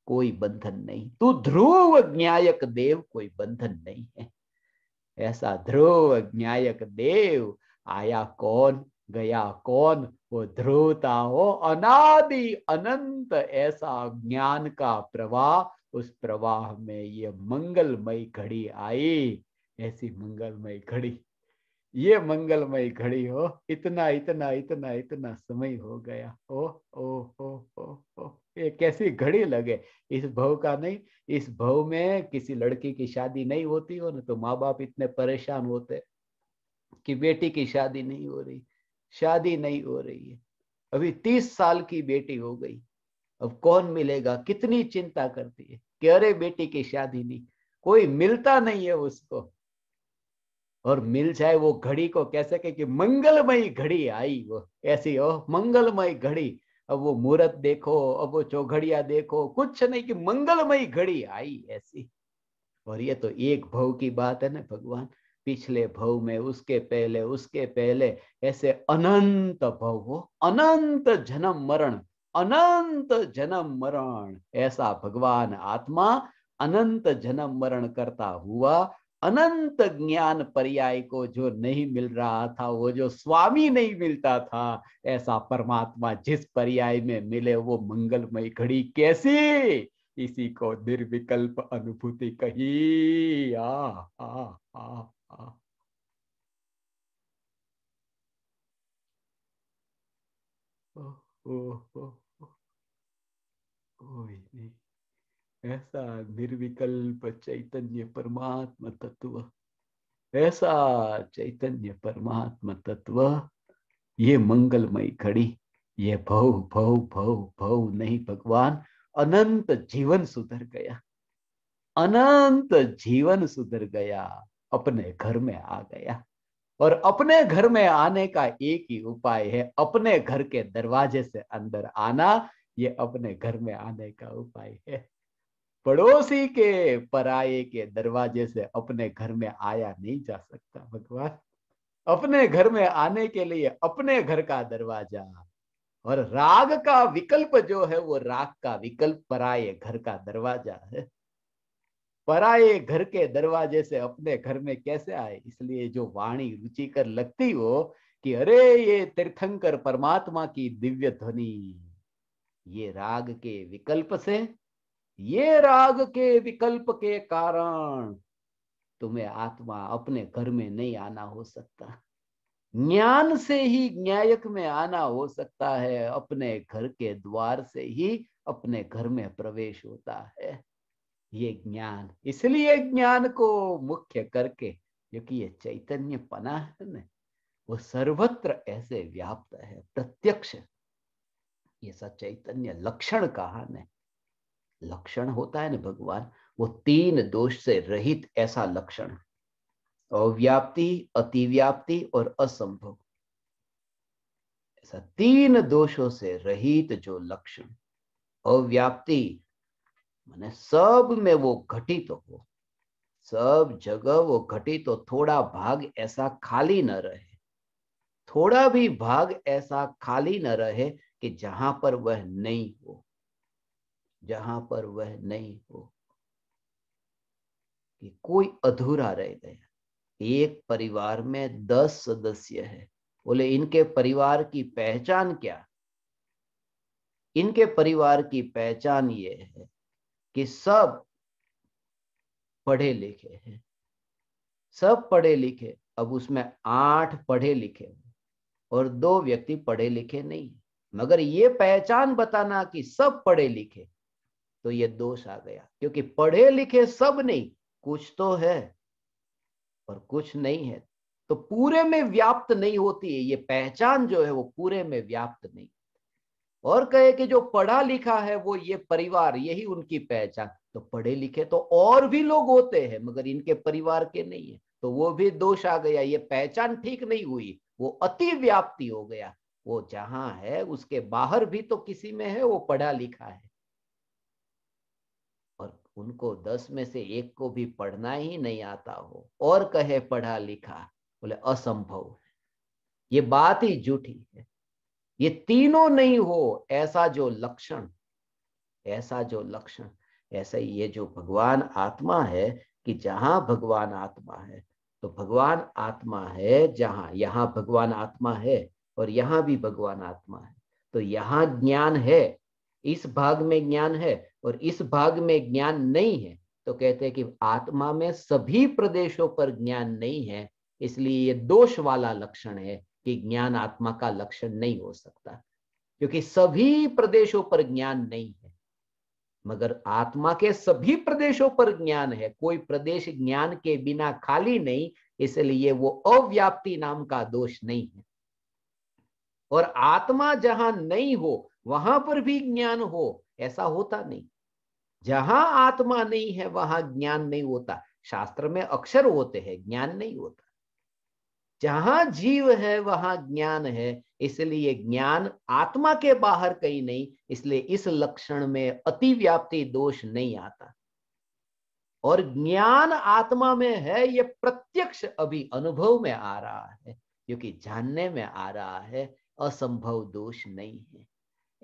कोई बंधन नहीं। तू ध्रुव न्यायक देव, कोई बंधन नहीं है। ऐसा ध्रुव न्यायक देव, आया कौन गया कौन, वो ध्रुवता हो अनादि अनंत, ऐसा ज्ञान का प्रवाह। उस प्रवाह में ये मंगलमय घड़ी आई, ऐसी मंगलमय घड़ी, ये मंगलमय घड़ी हो। इतना इतना इतना इतना समय हो गया। ओ ये कैसी घड़ी लगे। इस भव का नहीं, इस भव में किसी लड़की की शादी नहीं होती हो ना तो माँ बाप इतने परेशान होते कि बेटी की शादी नहीं हो रही, शादी नहीं हो रही है। अभी 30 साल की बेटी हो गई, अब कौन मिलेगा? कितनी चिंता करती है कि अरे बेटी की शादी नहीं, कोई मिलता नहीं है उसको। और मिल जाए वो घड़ी को कैसे कि मंगलमय घड़ी आई, वो ऐसी हो मंगलमय घड़ी। अब वो मुहूर्त देखो, अब वो चौघड़िया देखो, कुछ नहीं कि मंगलमय घड़ी आई ऐसी। और ये तो एक भव की बात है ना भगवान, पिछले भव में, उसके पहले ऐसे अनंत भव हो, अनंत जन्म मरण, अनंत जन्म मरण। ऐसा भगवान आत्मा अनंत जन्म मरण करता हुआ, अनंत ज्ञान पर्याय को जो नहीं मिल रहा था, वो जो स्वामी नहीं मिलता था, ऐसा परमात्मा जिस पर्याय में मिले वो मंगलमय घड़ी कैसी? इसी को निर्विकल्प अनुभूति कही। आ ओ, ओ, ओ, ओ, कोई नहीं, ऐसा निर्विकल्प चैतन्य परमात्मा तत्व, ऐसा चैतन्य परमात्मा तत्व, ये मंगलमय घड़ी, ये भव भव भव भव नहीं भगवान, अनंत जीवन सुधर गया, अनंत जीवन सुधर गया, अपने घर में आ गया। और अपने घर में आने का एक ही उपाय है, अपने घर के दरवाजे से अंदर आना। ये अपने घर में आने का उपाय है। पड़ोसी के, पराये के दरवाजे से अपने घर में आया नहीं जा सकता भगवान। अपने घर में आने के लिए अपने घर का दरवाजा, और राग का विकल्प जो है वो राग का विकल्प पराये घर का दरवाजा है। पराये घर के दरवाजे से अपने घर में कैसे आए? इसलिए जो वाणी रुचिकर लगती हो कि अरे ये तीर्थंकर परमात्मा की दिव्य ध्वनि, ये राग के विकल्प से, ये राग के विकल्प के कारण तुम्हें आत्मा अपने घर में नहीं आना हो सकता। ज्ञान से ही न्यायक में आना हो सकता है, अपने घर के द्वार से ही अपने घर में प्रवेश होता है ये ज्ञान। इसलिए ज्ञान को मुख्य करके, क्योंकि ये चैतन्य पना है ना, वो सर्वत्र ऐसे व्याप्त है, प्रत्यक्ष। ये सब चैतन्य लक्षण कहा ने, लक्षण होता है ना भगवान, वो 3 दोष से रहित ऐसा लक्षण, अव्याप्ति, अतिव्याप्ति और असंभव, ऐसा 3 दोषों से रहित जो लक्षण। अव्याप्ति माने सब में वो घटित हो, सब जगह वो घटित हो, थोड़ा भाग ऐसा खाली न रहे, थोड़ा भी भाग ऐसा खाली न रहे कि जहां पर वह नहीं हो, जहां पर वह नहीं हो, कि कोई अधूरा रह गया। एक परिवार में 10 सदस्य है, बोले इनके परिवार की पहचान क्या? इनके परिवार की पहचान ये है कि सब पढ़े लिखे हैं, सब पढ़े लिखे। अब उसमें 8 पढ़े लिखे और 2 व्यक्ति पढ़े लिखे नहीं, मगर ये पहचान बताना कि सब पढ़े लिखे, तो ये दोष आ गया। क्योंकि पढ़े लिखे सब नहीं, कुछ तो है और कुछ नहीं है, तो पूरे में व्याप्त नहीं होती है ये पहचान, जो है वो पूरे में व्याप्त नहीं। और कहे कि जो पढ़ा लिखा है वो ये परिवार, यही उनकी पहचान, तो पढ़े लिखे तो और भी लोग होते हैं मगर इनके परिवार के नहीं है, तो वो भी दोष आ गया। ये पहचान ठीक नहीं हुई, वो अति व्याप्ति हो गया। वो जहां है उसके बाहर भी तो किसी में है वो पढ़ा लिखा है, और उनको 10 में से 1 को भी पढ़ना ही नहीं आता हो और कहे पढ़ा लिखा, बोले असंभव है, ये बात ही झूठी है। ये तीनों नहीं हो, ऐसा जो लक्षण, ऐसा जो लक्षण, ऐसा ही ये जो भगवान आत्मा है, कि जहां भगवान आत्मा है, तो भगवान आत्मा है जहां, यहां भगवान आत्मा है और यहां भी भगवान आत्मा है, तो यहां ज्ञान है, इस भाग में ज्ञान है और इस भाग में ज्ञान नहीं है, तो कहते हैं कि आत्मा में सभी प्रदेशों पर ज्ञान नहीं है, इसलिए ये दोष वाला लक्षण है कि ज्ञान आत्मा का लक्षण नहीं हो सकता, क्योंकि सभी प्रदेशों पर ज्ञान नहीं है। मगर आत्मा के सभी प्रदेशों पर ज्ञान है, कोई प्रदेश ज्ञान के बिना खाली नहीं, इसलिए वो अव्याप्ति नाम का दोष नहीं है। और आत्मा जहां नहीं हो वहां पर भी ज्ञान हो, ऐसा होता नहीं। जहां आत्मा नहीं है वहां ज्ञान नहीं होता। शास्त्र में अक्षर होते हैं, ज्ञान नहीं होता। जहां जीव है वहां ज्ञान है, इसलिए ज्ञान आत्मा के बाहर कहीं नहीं, इसलिए इस लक्षण में अतिव्याप्ति दोष नहीं आता। और ज्ञान आत्मा में है, ये प्रत्यक्ष अभी अनुभव में आ रहा है, क्योंकि जानने में आ रहा है, असंभव दोष नहीं है।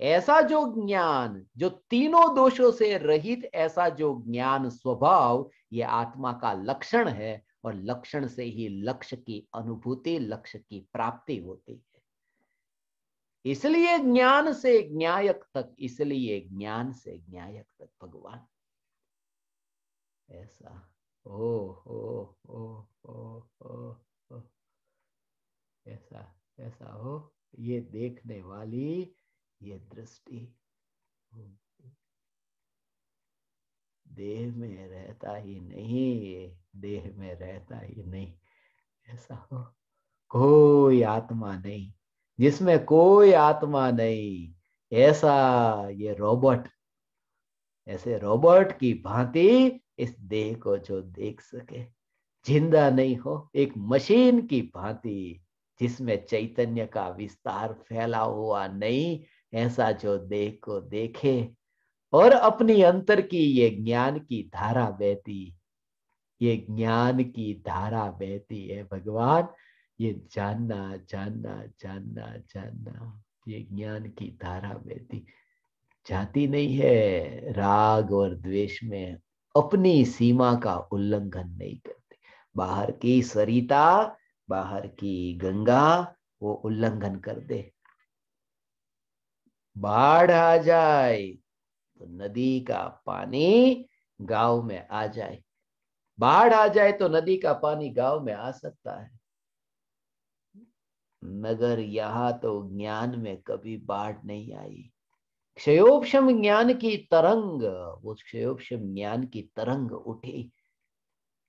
ऐसा जो ज्ञान जो तीनों दोषों से रहित, ऐसा जो ज्ञान स्वभाव, ये आत्मा का लक्षण है, और लक्षण से ही लक्ष्य की अनुभूति, लक्ष्य की प्राप्ति होती है। इसलिए ज्ञान से ज्ञायक तक, इसलिए ज्ञान से ज्ञायक तक भगवान। ऐसा ओ ऐसा ऐसा हो, ये देखने वाली ये दृष्टि देह में रहता ही नहीं, देह में रहता ही नहीं, ऐसा हो। कोई आत्मा नहीं, जिसमें कोई आत्मा नहीं, ऐसा ये रोबोट, ऐसे रोबोट की भांति इस देह को जो देख सके, जिंदा नहीं हो, एक मशीन की भांति जिसमें चैतन्य का विस्तार फैला हुआ नहीं, ऐसा जो देह को देखे, और अपनी अंतर की ये ज्ञान की धारा बहती, ये ज्ञान की धारा बहती है भगवान। ये जानना जानना जानना जानना, ये ज्ञान की धारा बहती जाती नहीं है, राग और द्वेष में अपनी सीमा का उल्लंघन नहीं करते। बाहर की सरिता, बाहर की गंगा, वो उल्लंघन कर दे। बाढ़ आ जाए तो नदी का पानी गांव में आ जाए, बाढ़ आ जाए तो नदी का पानी गांव में आ सकता है, मगर यहां तो ज्ञान में कभी बाढ़ नहीं आई। क्षयोपशम ज्ञान की तरंग, वो क्षयोपशम ज्ञान की तरंग उठी,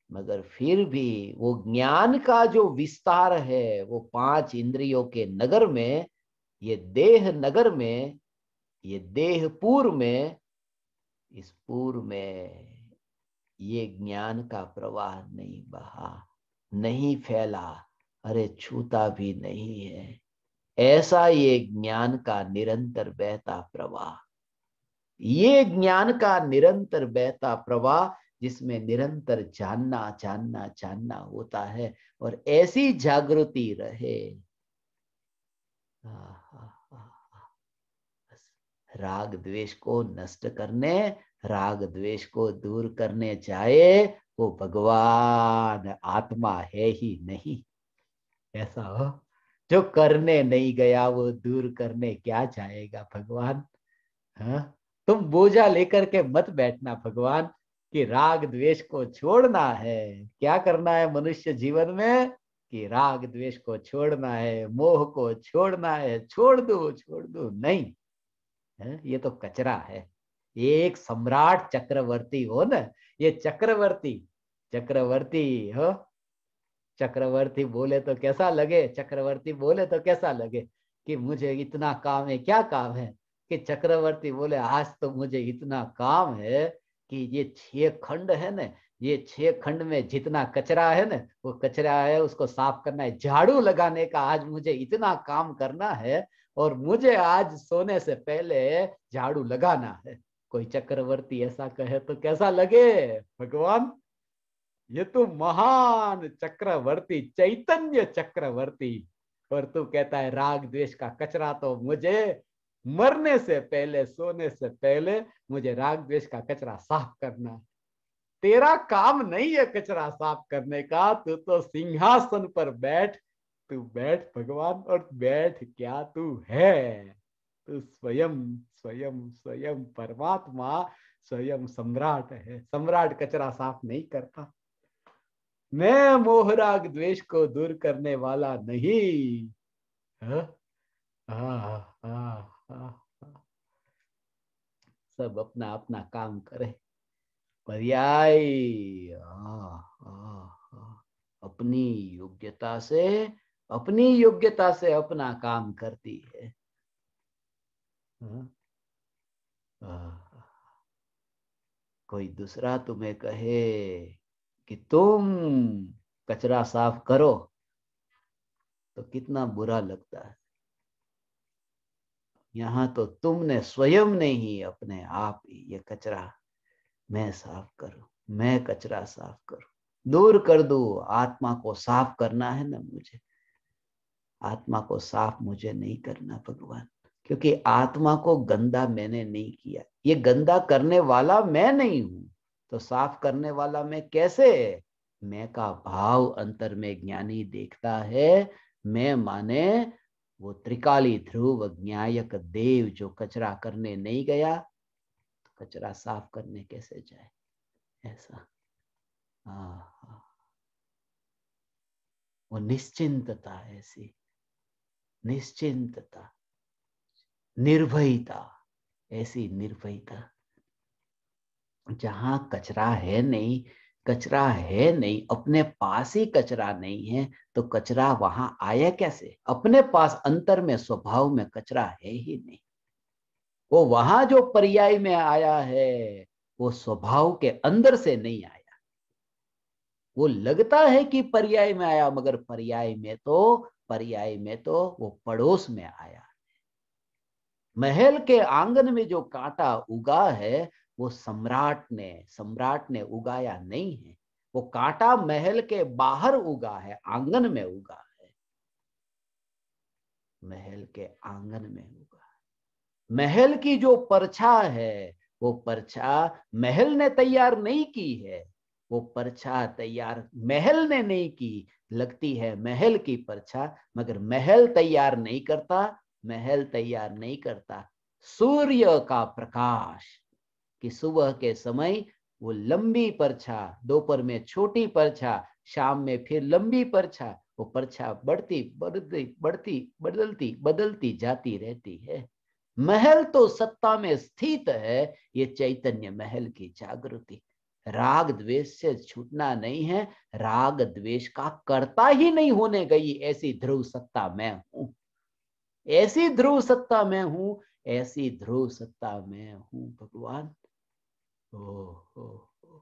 मगर फिर भी वो ज्ञान का जो विस्तार है, वो 5 इंद्रियों के नगर में, ये देह नगर में, ये देहपुर में, इस पूर में ये ज्ञान का प्रवाह नहीं बहा, नहीं फैला, अरे छूता भी नहीं है। ऐसा ये ज्ञान का निरंतर बहता प्रवाह, ये ज्ञान का निरंतर बहता प्रवाह, जिसमें निरंतर जानना जानना जानना होता है, और ऐसी जागृति रहे। राग द्वेष को नष्ट करने, राग द्वेष को दूर करने जाए, वो भगवान आत्मा है ही नहीं। ऐसा हो जो करने नहीं गया वो दूर करने क्या जाएगा भगवान। हाँ, तुम बोझा लेकर के मत बैठना भगवान कि राग द्वेष को छोड़ना है। क्या करना है मनुष्य जीवन में कि राग द्वेष को छोड़ना है, मोह को छोड़ना है। छोड़ दो नहीं है, ये तो कचरा है। ये एक सम्राट चक्रवर्ती हो ना, ये चक्रवर्ती, चक्रवर्ती हो। चक्रवर्ती बोले तो कैसा लगे, चक्रवर्ती बोले तो कैसा लगे कि मुझे इतना काम है। क्या काम है कि चक्रवर्ती बोले आज तो मुझे इतना काम है कि ये 6 खंड है ना, ये 6 खंड में जितना कचरा है ना, वो कचरा है उसको साफ करना है, झाड़ू लगाने का आज मुझे इतना काम करना है और मुझे आज सोने से पहले झाड़ू लगाना है। कोई चक्रवर्ती ऐसा कहे तो कैसा लगे भगवान। ये तो महान चक्रवर्ती, चैतन्य चक्रवर्ती, और तू कहता है राग द्वेष का कचरा तो मुझे मरने से पहले, सोने से पहले मुझे राग द्वेष का कचरा साफ करना है। तेरा काम नहीं है कचरा साफ करने का, तू तो सिंहासन पर बैठ। तू बैठ भगवान, और बैठ क्या तू है। तू स्वयं स्वयं स्वयं परमात्मा, स्वयं सम्राट है। सम्राट कचरा साफ नहीं करता। मैं मोहराग द्वेष को दूर करने वाला नहीं। हाँ? हाँ, हाँ, हाँ, हाँ। सब अपना अपना काम करे। पर्याय अपनी योग्यता से, अपनी योग्यता से अपना काम करती है। हाँ? कोई दूसरा तुम्हें कहे कि तुम कचरा साफ करो तो कितना बुरा लगता है। यहाँ तो तुमने स्वयं ने ही अपने आप ही ये कचरा मैं साफ करूं, मैं कचरा साफ करूं, दूर कर दूं। आत्मा को साफ करना है ना मुझे, आत्मा को साफ मुझे नहीं करना भगवान, क्योंकि आत्मा को गंदा मैंने नहीं किया। ये गंदा करने वाला मैं नहीं हूं, तो साफ करने वाला मैं कैसे। मैं का भाव अंतर में ज्ञानी देखता है। मैं माने वो त्रिकाली ध्रुव ज्ञायक देव जो कचरा करने नहीं गया, तो कचरा साफ करने कैसे जाए। ऐसा हाँ, वो निश्चिंतता, ऐसी निश्चिंतता, निर्भयता, ऐसी निर्भयता जहां कचरा है नहीं, कचरा है नहीं, अपने पास ही कचरा नहीं है, तो कचरा वहां आया कैसे। अपने पास अंतर में स्वभाव में कचरा है ही नहीं। वो वहां जो पर्याय में आया है वो स्वभाव के अंदर से नहीं आया। वो लगता है कि पर्याय में आया, मगर पर्याय में तो वो पड़ोस में आया। महल के आंगन में जो कांटा उगा है वो सम्राट ने उगाया नहीं है। वो कांटा महल के बाहर उगा है, आंगन में उगा है, महल के आंगन में उगा है। महल की जो परछा है वो परछा महल ने तैयार नहीं की है। वो परछा तैयार महल ने नहीं की, लगती है महल की परछा, मगर महल तैयार नहीं करता, महल तैयार नहीं करता। सूर्य का प्रकाश कि सुबह के समय वो लंबी परछा, दोपहर में छोटी परछा, शाम में फिर लंबी परछा, वो परछा बढ़ती बढ़ती बढ़ती बदलती बदलती जाती रहती है। महल तो सत्ता में स्थित है, ये चैतन्य महल की जागृति। राग द्वेष से छूटना नहीं है, राग द्वेष का कर्ता ही नहीं होने गई ऐसी ध्रुव सत्ता मैं हूं, ऐसी ध्रुव सत्ता मैं हूं, ऐसी ध्रुव सत्ता मैं हूं भगवान। ओ, ओ, ओ,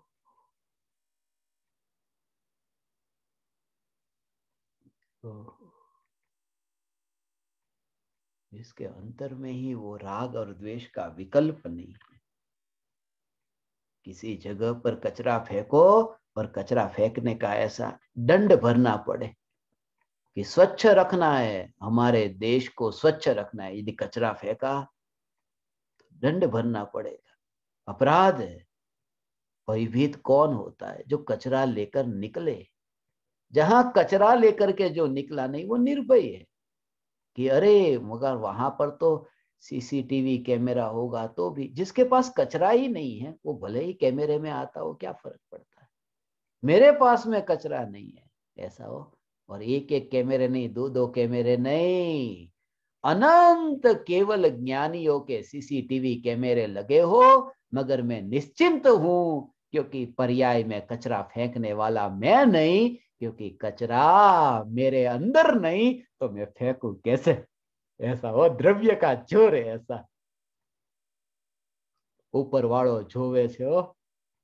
ओ, इसके अंतर में ही वो राग और द्वेष का विकल्प नहीं है। किसी जगह पर कचरा फेंको और कचरा फेंकने का ऐसा दंड भरना पड़े कि स्वच्छ रखना है, हमारे देश को स्वच्छ रखना है, यदि कचरा फेंका तो दंड भरना पड़ेगा, अपराध है। भयभीत कौन होता है जो कचरा लेकर निकले। जहां कचरा लेकर के जो निकला नहीं वो निर्भय है। कि अरे मगर वहां पर तो सीसीटीवी कैमरा होगा, तो भी जिसके पास कचरा ही नहीं है वो भले ही कैमरे में आता हो, क्या फर्क पड़ता है। मेरे पास में कचरा नहीं है, ऐसा हो। और एक एक कैमरे नहीं, दो दो कैमरे नहीं, अनंत केवल ज्ञानियों के सीसीटीवी कैमरे लगे हो, मगर मैं निश्चिंत हूं, क्योंकि पर्याय में कचरा फेंकने वाला मैं नहीं, क्योंकि कचरा मेरे अंदर नहीं तो मैं फेंकू कैसे। ऐसा वो द्रव्य का जोर है ऐसा। ऊपर वालों जोवे से हो,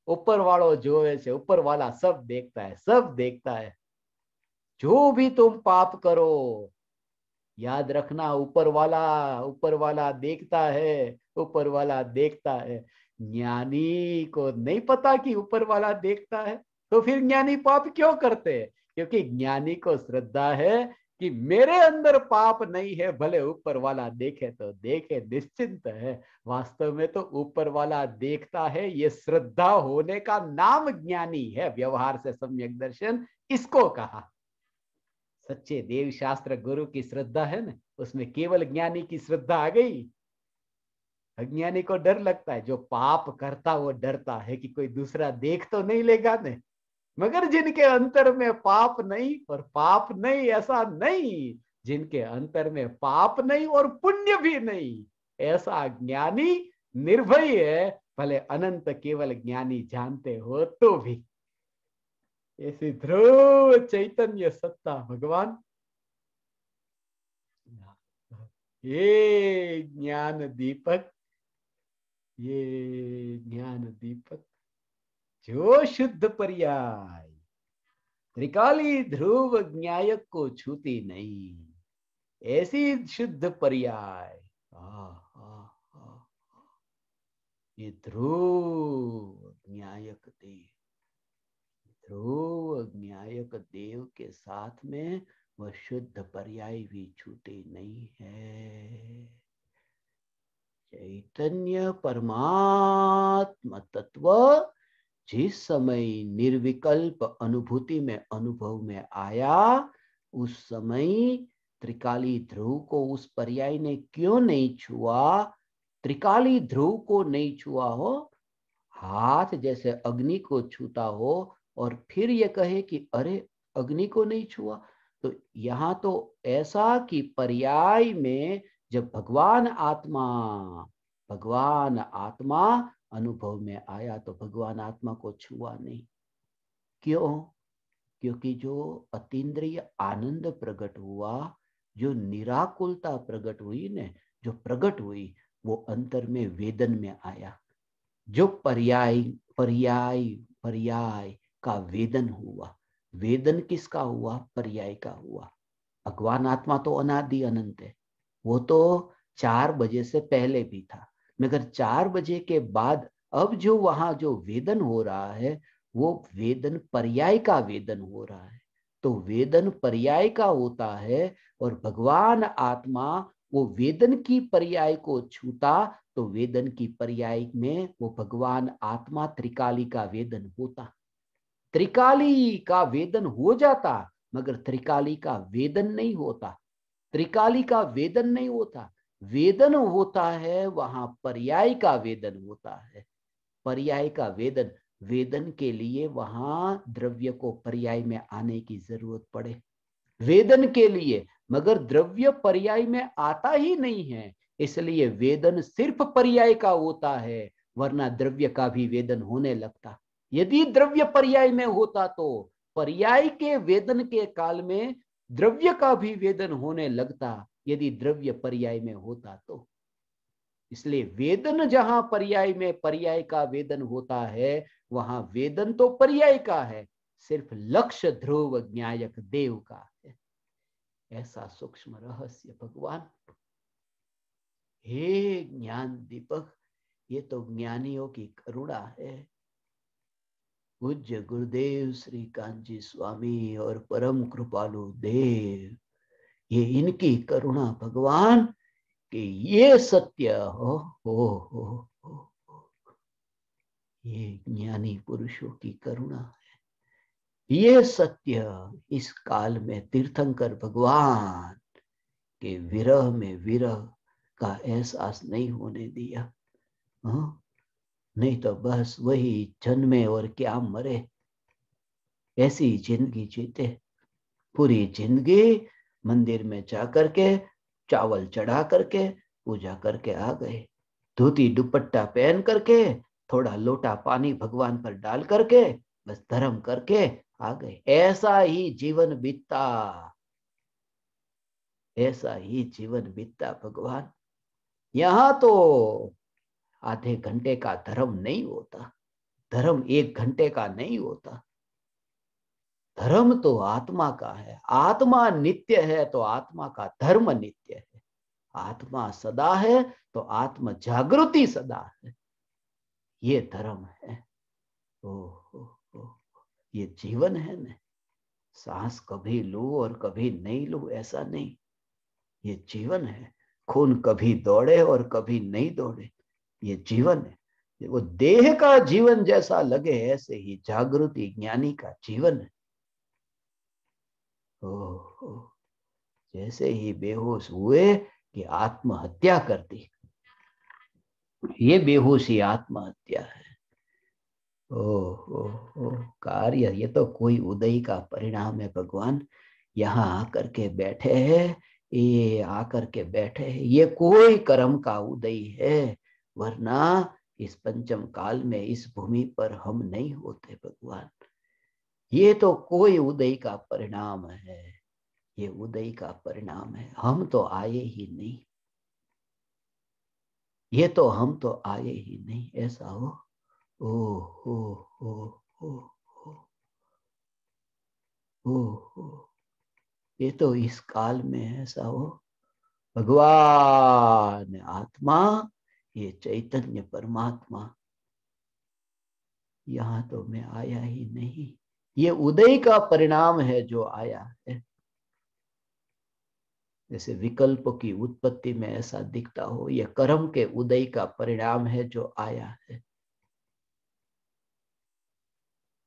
ऊपर वालों जोवे से, ऊपर वाला सब देखता है, सब देखता है। जो भी तुम पाप करो, याद रखना, ऊपर वाला देखता है, ऊपर वाला देखता है। ज्ञानी को नहीं पता कि ऊपर वाला देखता है, तो फिर ज्ञानी पाप क्यों करते हैं? क्योंकि ज्ञानी को श्रद्धा है कि मेरे अंदर पाप नहीं है, भले ऊपर वाला देखे तो देखे, निश्चिंत है। वास्तव में तो ऊपर वाला देखता है, ये श्रद्धा होने का नाम ज्ञानी है। व्यवहार से सम्यक दर्शन इसको कहा। सच्चे देव शास्त्र गुरु की श्रद्धा है ना, उसमें केवल ज्ञानी की श्रद्धा आ गई। अज्ञानी को डर लगता है, जो पाप करता वो डरता है कि कोई दूसरा देख तो नहीं लेगा ने। मगर जिनके अंतर में पाप नहीं और पाप नहीं, ऐसा नहीं, जिनके अंतर में पाप नहीं और पुण्य भी नहीं, ऐसा ज्ञानी निर्भय है, भले अनंत केवल ज्ञानी जानते हो तो भी। ऐसी ध्रुव चैतन्य सत्ता भगवान, ये ज्ञान दीपक, ये ज्ञान दीपक जो शुद्ध पर्याय, त्रिकाली ध्रुव न्यायक को छूती नहीं, ऐसी शुद्ध पर्याय। आ, आ, आ, ये ध्रुव न्यायक देव, ध्रुव न्यायक देव के साथ में वह शुद्ध पर्याय भी छूटे नहीं है। चैतन्य परमात्मा तत्व जिस समय निर्विकल्प अनुभूति में, अनुभव में आया, उस समय त्रिकाली ध्रुव को उस पर्याय ने क्यों नहीं छुआ? त्रिकाली ध्रुव को नहीं छुआ हो, हाथ जैसे अग्नि को छूता हो और फिर ये कहे कि अरे अग्नि को नहीं छुआ। तो यहां तो ऐसा कि पर्याय में जब भगवान आत्मा अनुभव में आया तो भगवान आत्मा को छुआ नहीं। क्यों? क्योंकि जो अतीन्द्रिय आनंद प्रकट हुआ, जो निराकुलता प्रकट हुई ने, जो प्रकट हुई वो अंतर में वेदन में आया। जो पर्याय पर्याय पर्याय का वेदन हुआ, वेदन किसका हुआ? पर्याय का हुआ। भगवान आत्मा तो अनादि अनंत है, वो तो 4 बजे से पहले भी था, मगर 4 बजे के बाद अब जो वहां जो वेदन हो रहा है, वो वेदन पर्याय का वेदन हो रहा है। तो वेदन पर्याय का होता है और भगवान आत्मा वो वेदन की पर्याय को छूता, तो वेदन की पर्याय में वो भगवान आत्मा त्रिकाली का वेदन होता, त्रिकाली का वेदन हो जाता, मगर त्रिकाली का वेदन नहीं होता। त्रिकाली का वेदन नहीं होता, वेदन होता है वहां पर्याय का वेदन होता है। पर्याय का वेदन, वेदन के लिए वहां द्रव्य को पर्याय में आने की जरूरत पड़े, वेदन के लिए। मगर द्रव्य पर्याय में आता ही नहीं है, इसलिए वेदन सिर्फ पर्याय का होता है, वरना द्रव्य का भी वेदन होने लगता। यदि द्रव्य पर्याय में होता तो पर्याय के वेदन के काल में द्रव्य का भी वेदन होने लगता, यदि द्रव्य पर्याय में होता तो। इसलिए वेदन जहां पर्याय में पर्याय का वेदन होता है, वहां वेदन तो पर्याय का है, सिर्फ लक्ष्य ध्रुव ज्ञायक देव का है। ऐसा सूक्ष्म रहस्य भगवान। हे ज्ञान दीपक, ये तो ज्ञानियों की करुणा है। पूज्य गुरुदेव श्री कांची स्वामी और परम कृपालु देव, ये इनकी करुणा भगवान कि ये सत्य हो, ये ज्ञानी पुरुषों की करुणा है। ये सत्य इस काल में तीर्थंकर भगवान कि विरह में विरह का एहसास नहीं होने दिया। हाँ? नहीं तो बस वही जन्मे और क्या मरे, ऐसी जिंदगी जीते। पूरी जिंदगी मंदिर में जा करके चावल चढ़ा करके पूजा करके आ गए, धोती दुपट्टा पहन करके थोड़ा लोटा पानी भगवान पर डाल करके बस धर्म करके आ गए। ऐसा ही जीवन बीतता, ऐसा ही जीवन बीतता भगवान। यहां तो आधे घंटे का धर्म नहीं होता, धर्म 1 घंटे का नहीं होता। धर्म तो आत्मा का है, आत्मा नित्य है तो आत्मा का धर्म नित्य है। आत्मा सदा है तो आत्म जागृति सदा है। ये धर्म है। ओ, ओ, ओ, ये जीवन है न। सांस कभी लूं और कभी नहीं लूं ऐसा नहीं, ये जीवन है। खून कभी दौड़े और कभी नहीं दौड़े, ये जीवन है। वो देह का जीवन जैसा लगे ऐसे ही जागृति ज्ञानी का जीवन है। ओ, जैसे ही बेहोश हुए कि आत्महत्या कर दी, ये बेहोशी आत्महत्या है। ओ, कार्य ये तो कोई उदय का परिणाम है भगवान। यहाँ आकर के बैठे हैं, ये आकर के बैठे हैं, ये कोई कर्म का उदय है, वरना इस पंचम काल में इस भूमि पर हम नहीं होते भगवान। ये तो कोई उदय का परिणाम है, ये उदय का परिणाम है। हम तो आए ही नहीं, ये तो हम तो आए ही नहीं। ऐसा हो ओ हो हो हो हो हो, ये तो इस काल में ऐसा हो। भगवान आत्मा, ये चैतन्य परमात्मा, यहां तो मैं आया ही नहीं। ये उदय का परिणाम है जो आया है। जैसे विकल्प की उत्पत्ति में ऐसा दिखता हो, यह कर्म के उदय का परिणाम है जो आया है।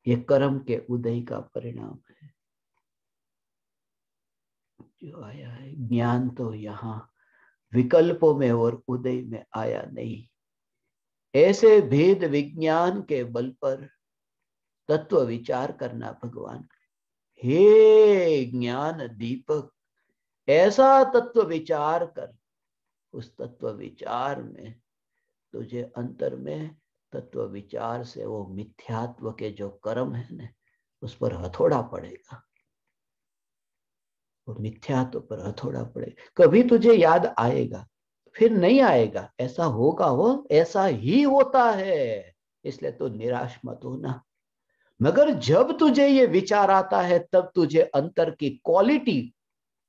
ये कर्म के उदय का परिणाम है जो आया है। ज्ञान तो यहाँ विकल्पों में और उदय में आया नहीं। ऐसे भेद विज्ञान के बल पर तत्व विचार करना भगवान। हे ज्ञान दीपक, ऐसा तत्व विचार कर, उस तत्व विचार में तुझे अंतर में तत्व विचार से वो मिथ्यात्व के जो कर्म है ना, उस पर हथौड़ा पड़ेगा। वो मिथ्यात्व पर हथौड़ा पड़ेगा। कभी तुझे याद आएगा, फिर नहीं आएगा, ऐसा होगा, वो ऐसा ही होता है। इसलिए तो निराश मत होना। मगर जब तुझे ये विचार आता है तब तुझे अंतर की क्वालिटी,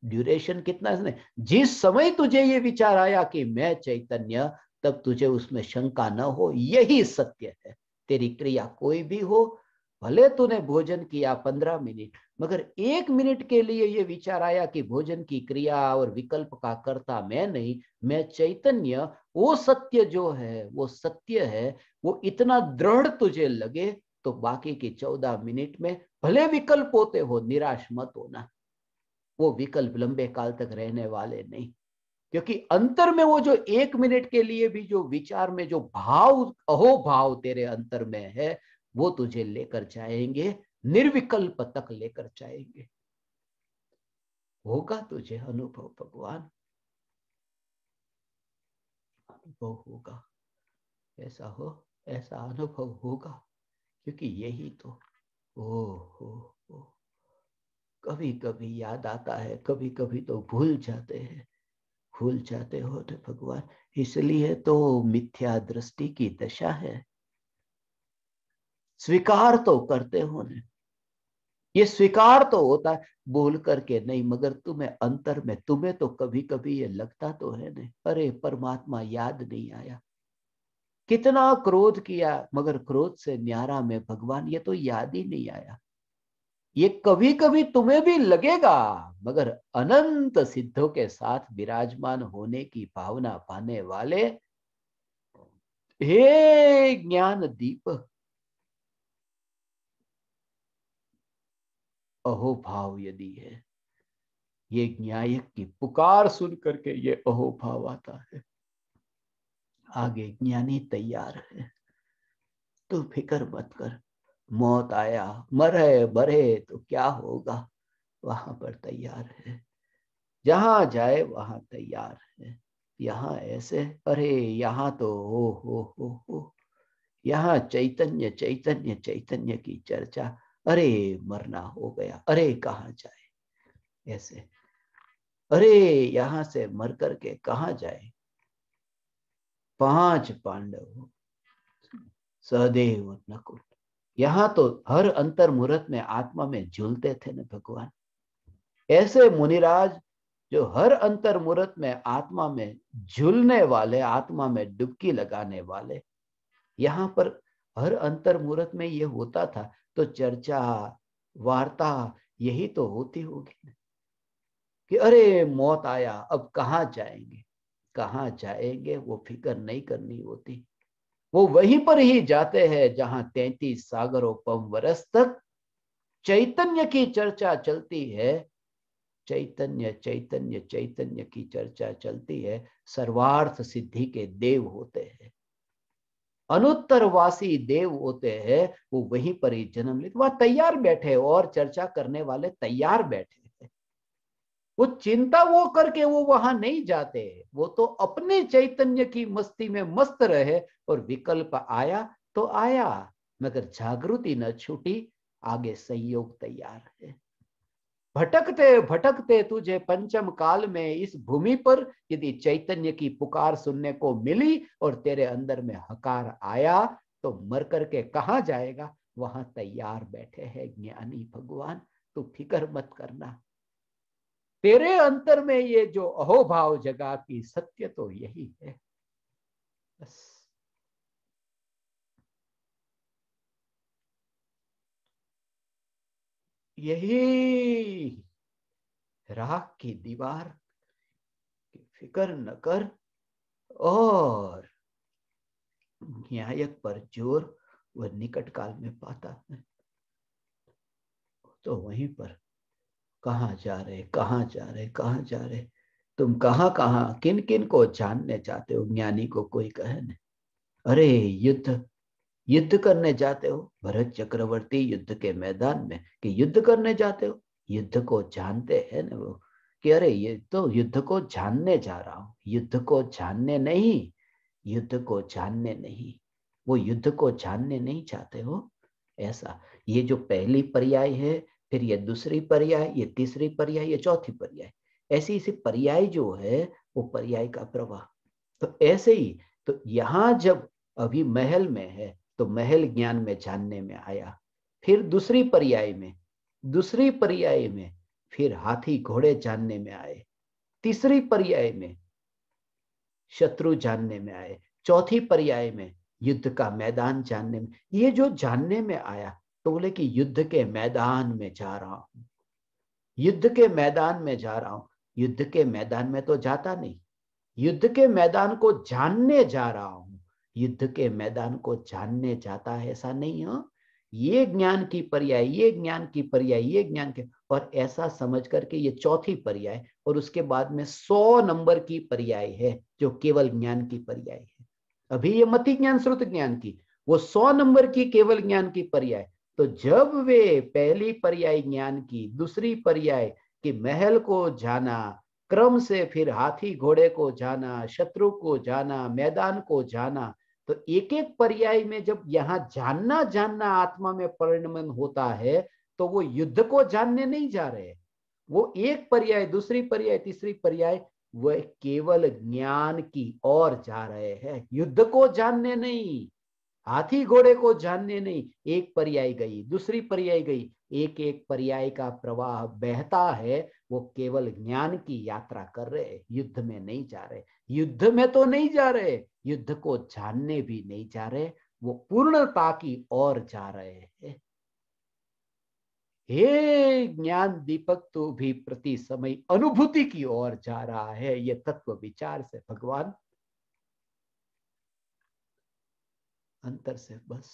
ड्यूरेशन कितना है, जिस समय तुझे ये विचार आया कि मैं चैतन्य, तब तुझे उसमें शंका न हो, यही सत्य है। तेरी क्रिया कोई भी हो, भले तूने भोजन किया 15 मिनट, मगर 1 मिनट के लिए ये विचार आया कि भोजन की क्रिया और विकल्प का कर्ता मैं नहीं, मैं चैतन्य, वो सत्य जो है वो सत्य है, वो इतना दृढ़ तुझे लगे, तो बाकी की 14 मिनट में भले विकल्प होते हो, निराश मत होना। वो विकल्प लंबे काल तक रहने वाले नहीं, क्योंकि अंतर में वो जो 1 मिनट के लिए भी जो विचार में जो भाव, अहो भाव तेरे अंतर में है, वो तुझे लेकर जाएंगे, निर्विकल्प तक लेकर जाएंगे। होगा तुझे अनुभव भगवान, अनुभव होगा। ऐसा हो, ऐसा अनुभव होगा, क्योंकि यही तो ओ कभी कभी याद आता है, कभी कभी तो भूल जाते हैं। भूल जाते हो तो भगवान, इसलिए तो मिथ्या दृष्टि की दशा है। स्वीकार तो करते हो ने, ये स्वीकार तो होता है बोल करके नहीं, मगर तुम्हें अंतर में, तुम्हें तो कभी कभी ये लगता तो है नहीं, अरे परमात्मा याद नहीं आया। कितना क्रोध किया, मगर क्रोध से न्यारा में भगवान, ये तो याद ही नहीं आया। ये कभी कभी तुम्हें भी लगेगा, मगर अनंत सिद्धों के साथ विराजमान होने की भावना पाने वाले, हे ज्ञान दीपक, अहो भाव यदि है, ये न्यायक की पुकार सुन करके ये अहोभाव आता है। आगे ज्ञानी तैयार है, तू फिक्र मत कर, मौत आया मरे बरे तो क्या होगा, वहां पर तैयार है, जहां जाए वहां तैयार है। यहाँ ऐसे, अरे यहाँ तो हो, यहाँ चैतन्य चैतन्य चैतन्य की चर्चा, अरे मरना हो गया, अरे कहाँ जाए ऐसे, अरे यहां से मर करके कहाँ जाए। 5 पांडव, सहदेव, नकुल, यहाँ तो हर अंतर मुहूर्त में आत्मा में झूलते थे न भगवान। ऐसे मुनिराज जो हर अंतर मुहूर्त में आत्मा में झूलने वाले, आत्मा में डुबकी लगाने वाले, यहाँ पर हर अंतर मुहूर्त में ये होता था, तो चर्चा वार्ता यही तो होती होगी कि अरे मौत आया, अब कहाँ जाएंगे, कहाँ जाएंगे वो फिक्र नहीं करनी होती। वो वहीं पर ही जाते हैं जहां 33 सागरों पम वर्ष तक चैतन्य की चर्चा चलती है। चैतन्य चैतन्य चैतन्य की चर्चा चलती है। सर्वार्थ सिद्धि के देव होते हैं, अनुत्तरवासी देव होते हैं, वो वहीं पर ही जन्म लेते, वहां तैयार बैठे और चर्चा करने वाले तैयार बैठे हैं। वो चिंता वो करके वो वहां नहीं जाते, वो तो अपने चैतन्य की मस्ती में मस्त रहे, और विकल्प आया तो आया, मगर जागृति न छूटी, आगे संयोग तैयार है। भटकते भटकते तुझे पंचम काल में इस भूमि पर यदि चैतन्य की पुकार सुनने को मिली और तेरे अंदर में हकार आया, तो मर करके कहां जाएगा, वहां तैयार बैठे हैं ज्ञानी भगवान। तू फिक्र मत करना, तेरे अंतर में ये जो अहोभाव जगा की सत्य तो यही है बस। यही राख की दीवार की फिक्र न कर, और न्यायक पर जोर वह निकट काल में पाता है। तो वहीं पर कहाँ जा रहे, कहाँ जा रहे, कहाँ जा रहे, तुम कहाँ कहाँ किन किन को जानने चाहते हो। ज्ञानी को कोई कहे न, अरे युद्ध, युद्ध करने जाते हो भरत चक्रवर्ती, युद्ध के मैदान में कि युद्ध करने जाते हो। युद्ध को जानते हैं ना वो, कि अरे ये तो युद्ध को जानने जा रहा हूं, युद्ध को जानने नहीं, युद्ध को जानने नहीं, वो युद्ध को जानने नहीं चाहते हो। ऐसा, ये जो पहली पर्याय है, फिर ये दूसरी पर्याय, ये तीसरी पर्याय, ये चौथी पर्याय, ऐसी इसी पर्याय जो है वो पर्याय का प्रवाह। तो ऐसे ही, तो यहां जब अभी महल में है तो महल ज्ञान में जानने में आया, फिर दूसरी पर्याय में, दूसरी पर्याय में फिर हाथी घोड़े जानने में आए, तीसरी पर्याय में शत्रु जानने में आए, चौथी पर्याय में युद्ध का मैदान जानने में। ये जो जानने में आया, तो बोले कि युद्ध के मैदान में जा रहा हूं, युद्ध के मैदान में जा रहा हूं। युद्ध के मैदान में तो जाता नहीं, युद्ध के मैदान को जानने जा रहा हूं, युद्ध के मैदान को जानने जाता है ऐसा नहीं हो। ये ज्ञान की पर्याय, ये ज्ञान की पर्याय, ये ज्ञान के, और ऐसा समझ करके ये चौथी पर्याय, और उसके बाद में 100 नंबर की पर्याय है जो केवल ज्ञान की पर्याय है। अभी ये मति ज्ञान श्रुत ज्ञान की, वो 100 नंबर की केवल ज्ञान की पर्याय। तो जब वे पहली पर्याय ज्ञान की, दूसरी पर्याय कि महल को जाना, क्रम से फिर हाथी घोड़े को जाना, शत्रु को जाना, मैदान को जाना, तो एक एक पर्याय में जब यहां जानना जानना आत्मा में परिणमन होता है, तो वो युद्ध को जानने नहीं जा रहे, वो एक पर्याय, दूसरी पर्याय, तीसरी पर्याय, वह केवल ज्ञान की ओर जा रहे हैं, युद्ध को जानने नहीं, हाथी घोड़े को जानने नहीं। एक पर्याय गई, दूसरी पर्याय गई, एक एक पर्याय का प्रवाह बहता है, वो केवल ज्ञान की यात्रा कर रहे, युद्ध में नहीं जा रहे, युद्ध में तो नहीं जा रहे, युद्ध को जानने भी नहीं जा रहे, वो पूर्णता की ओर जा रहे हैं। हे ज्ञान दीपक, तो भी प्रति समय अनुभूति की ओर जा रहा है, ये तत्व विचार से भगवान अंतर से बस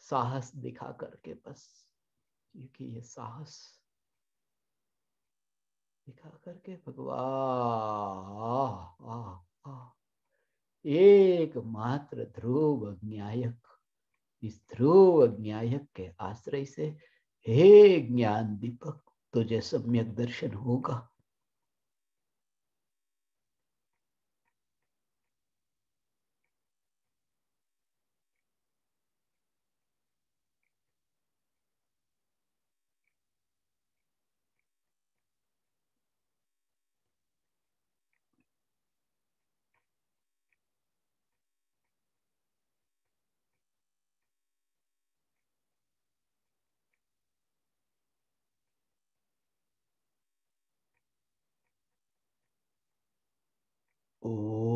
साहस दिखा करके बस, क्योंकि ये साहस दिखा करके भगवान एकमात्र ध्रुव ज्ञायक, इस ध्रुव ज्ञायक के आश्रय से हे ज्ञान दीपक तुझे सम्यक दर्शन होगा। ओ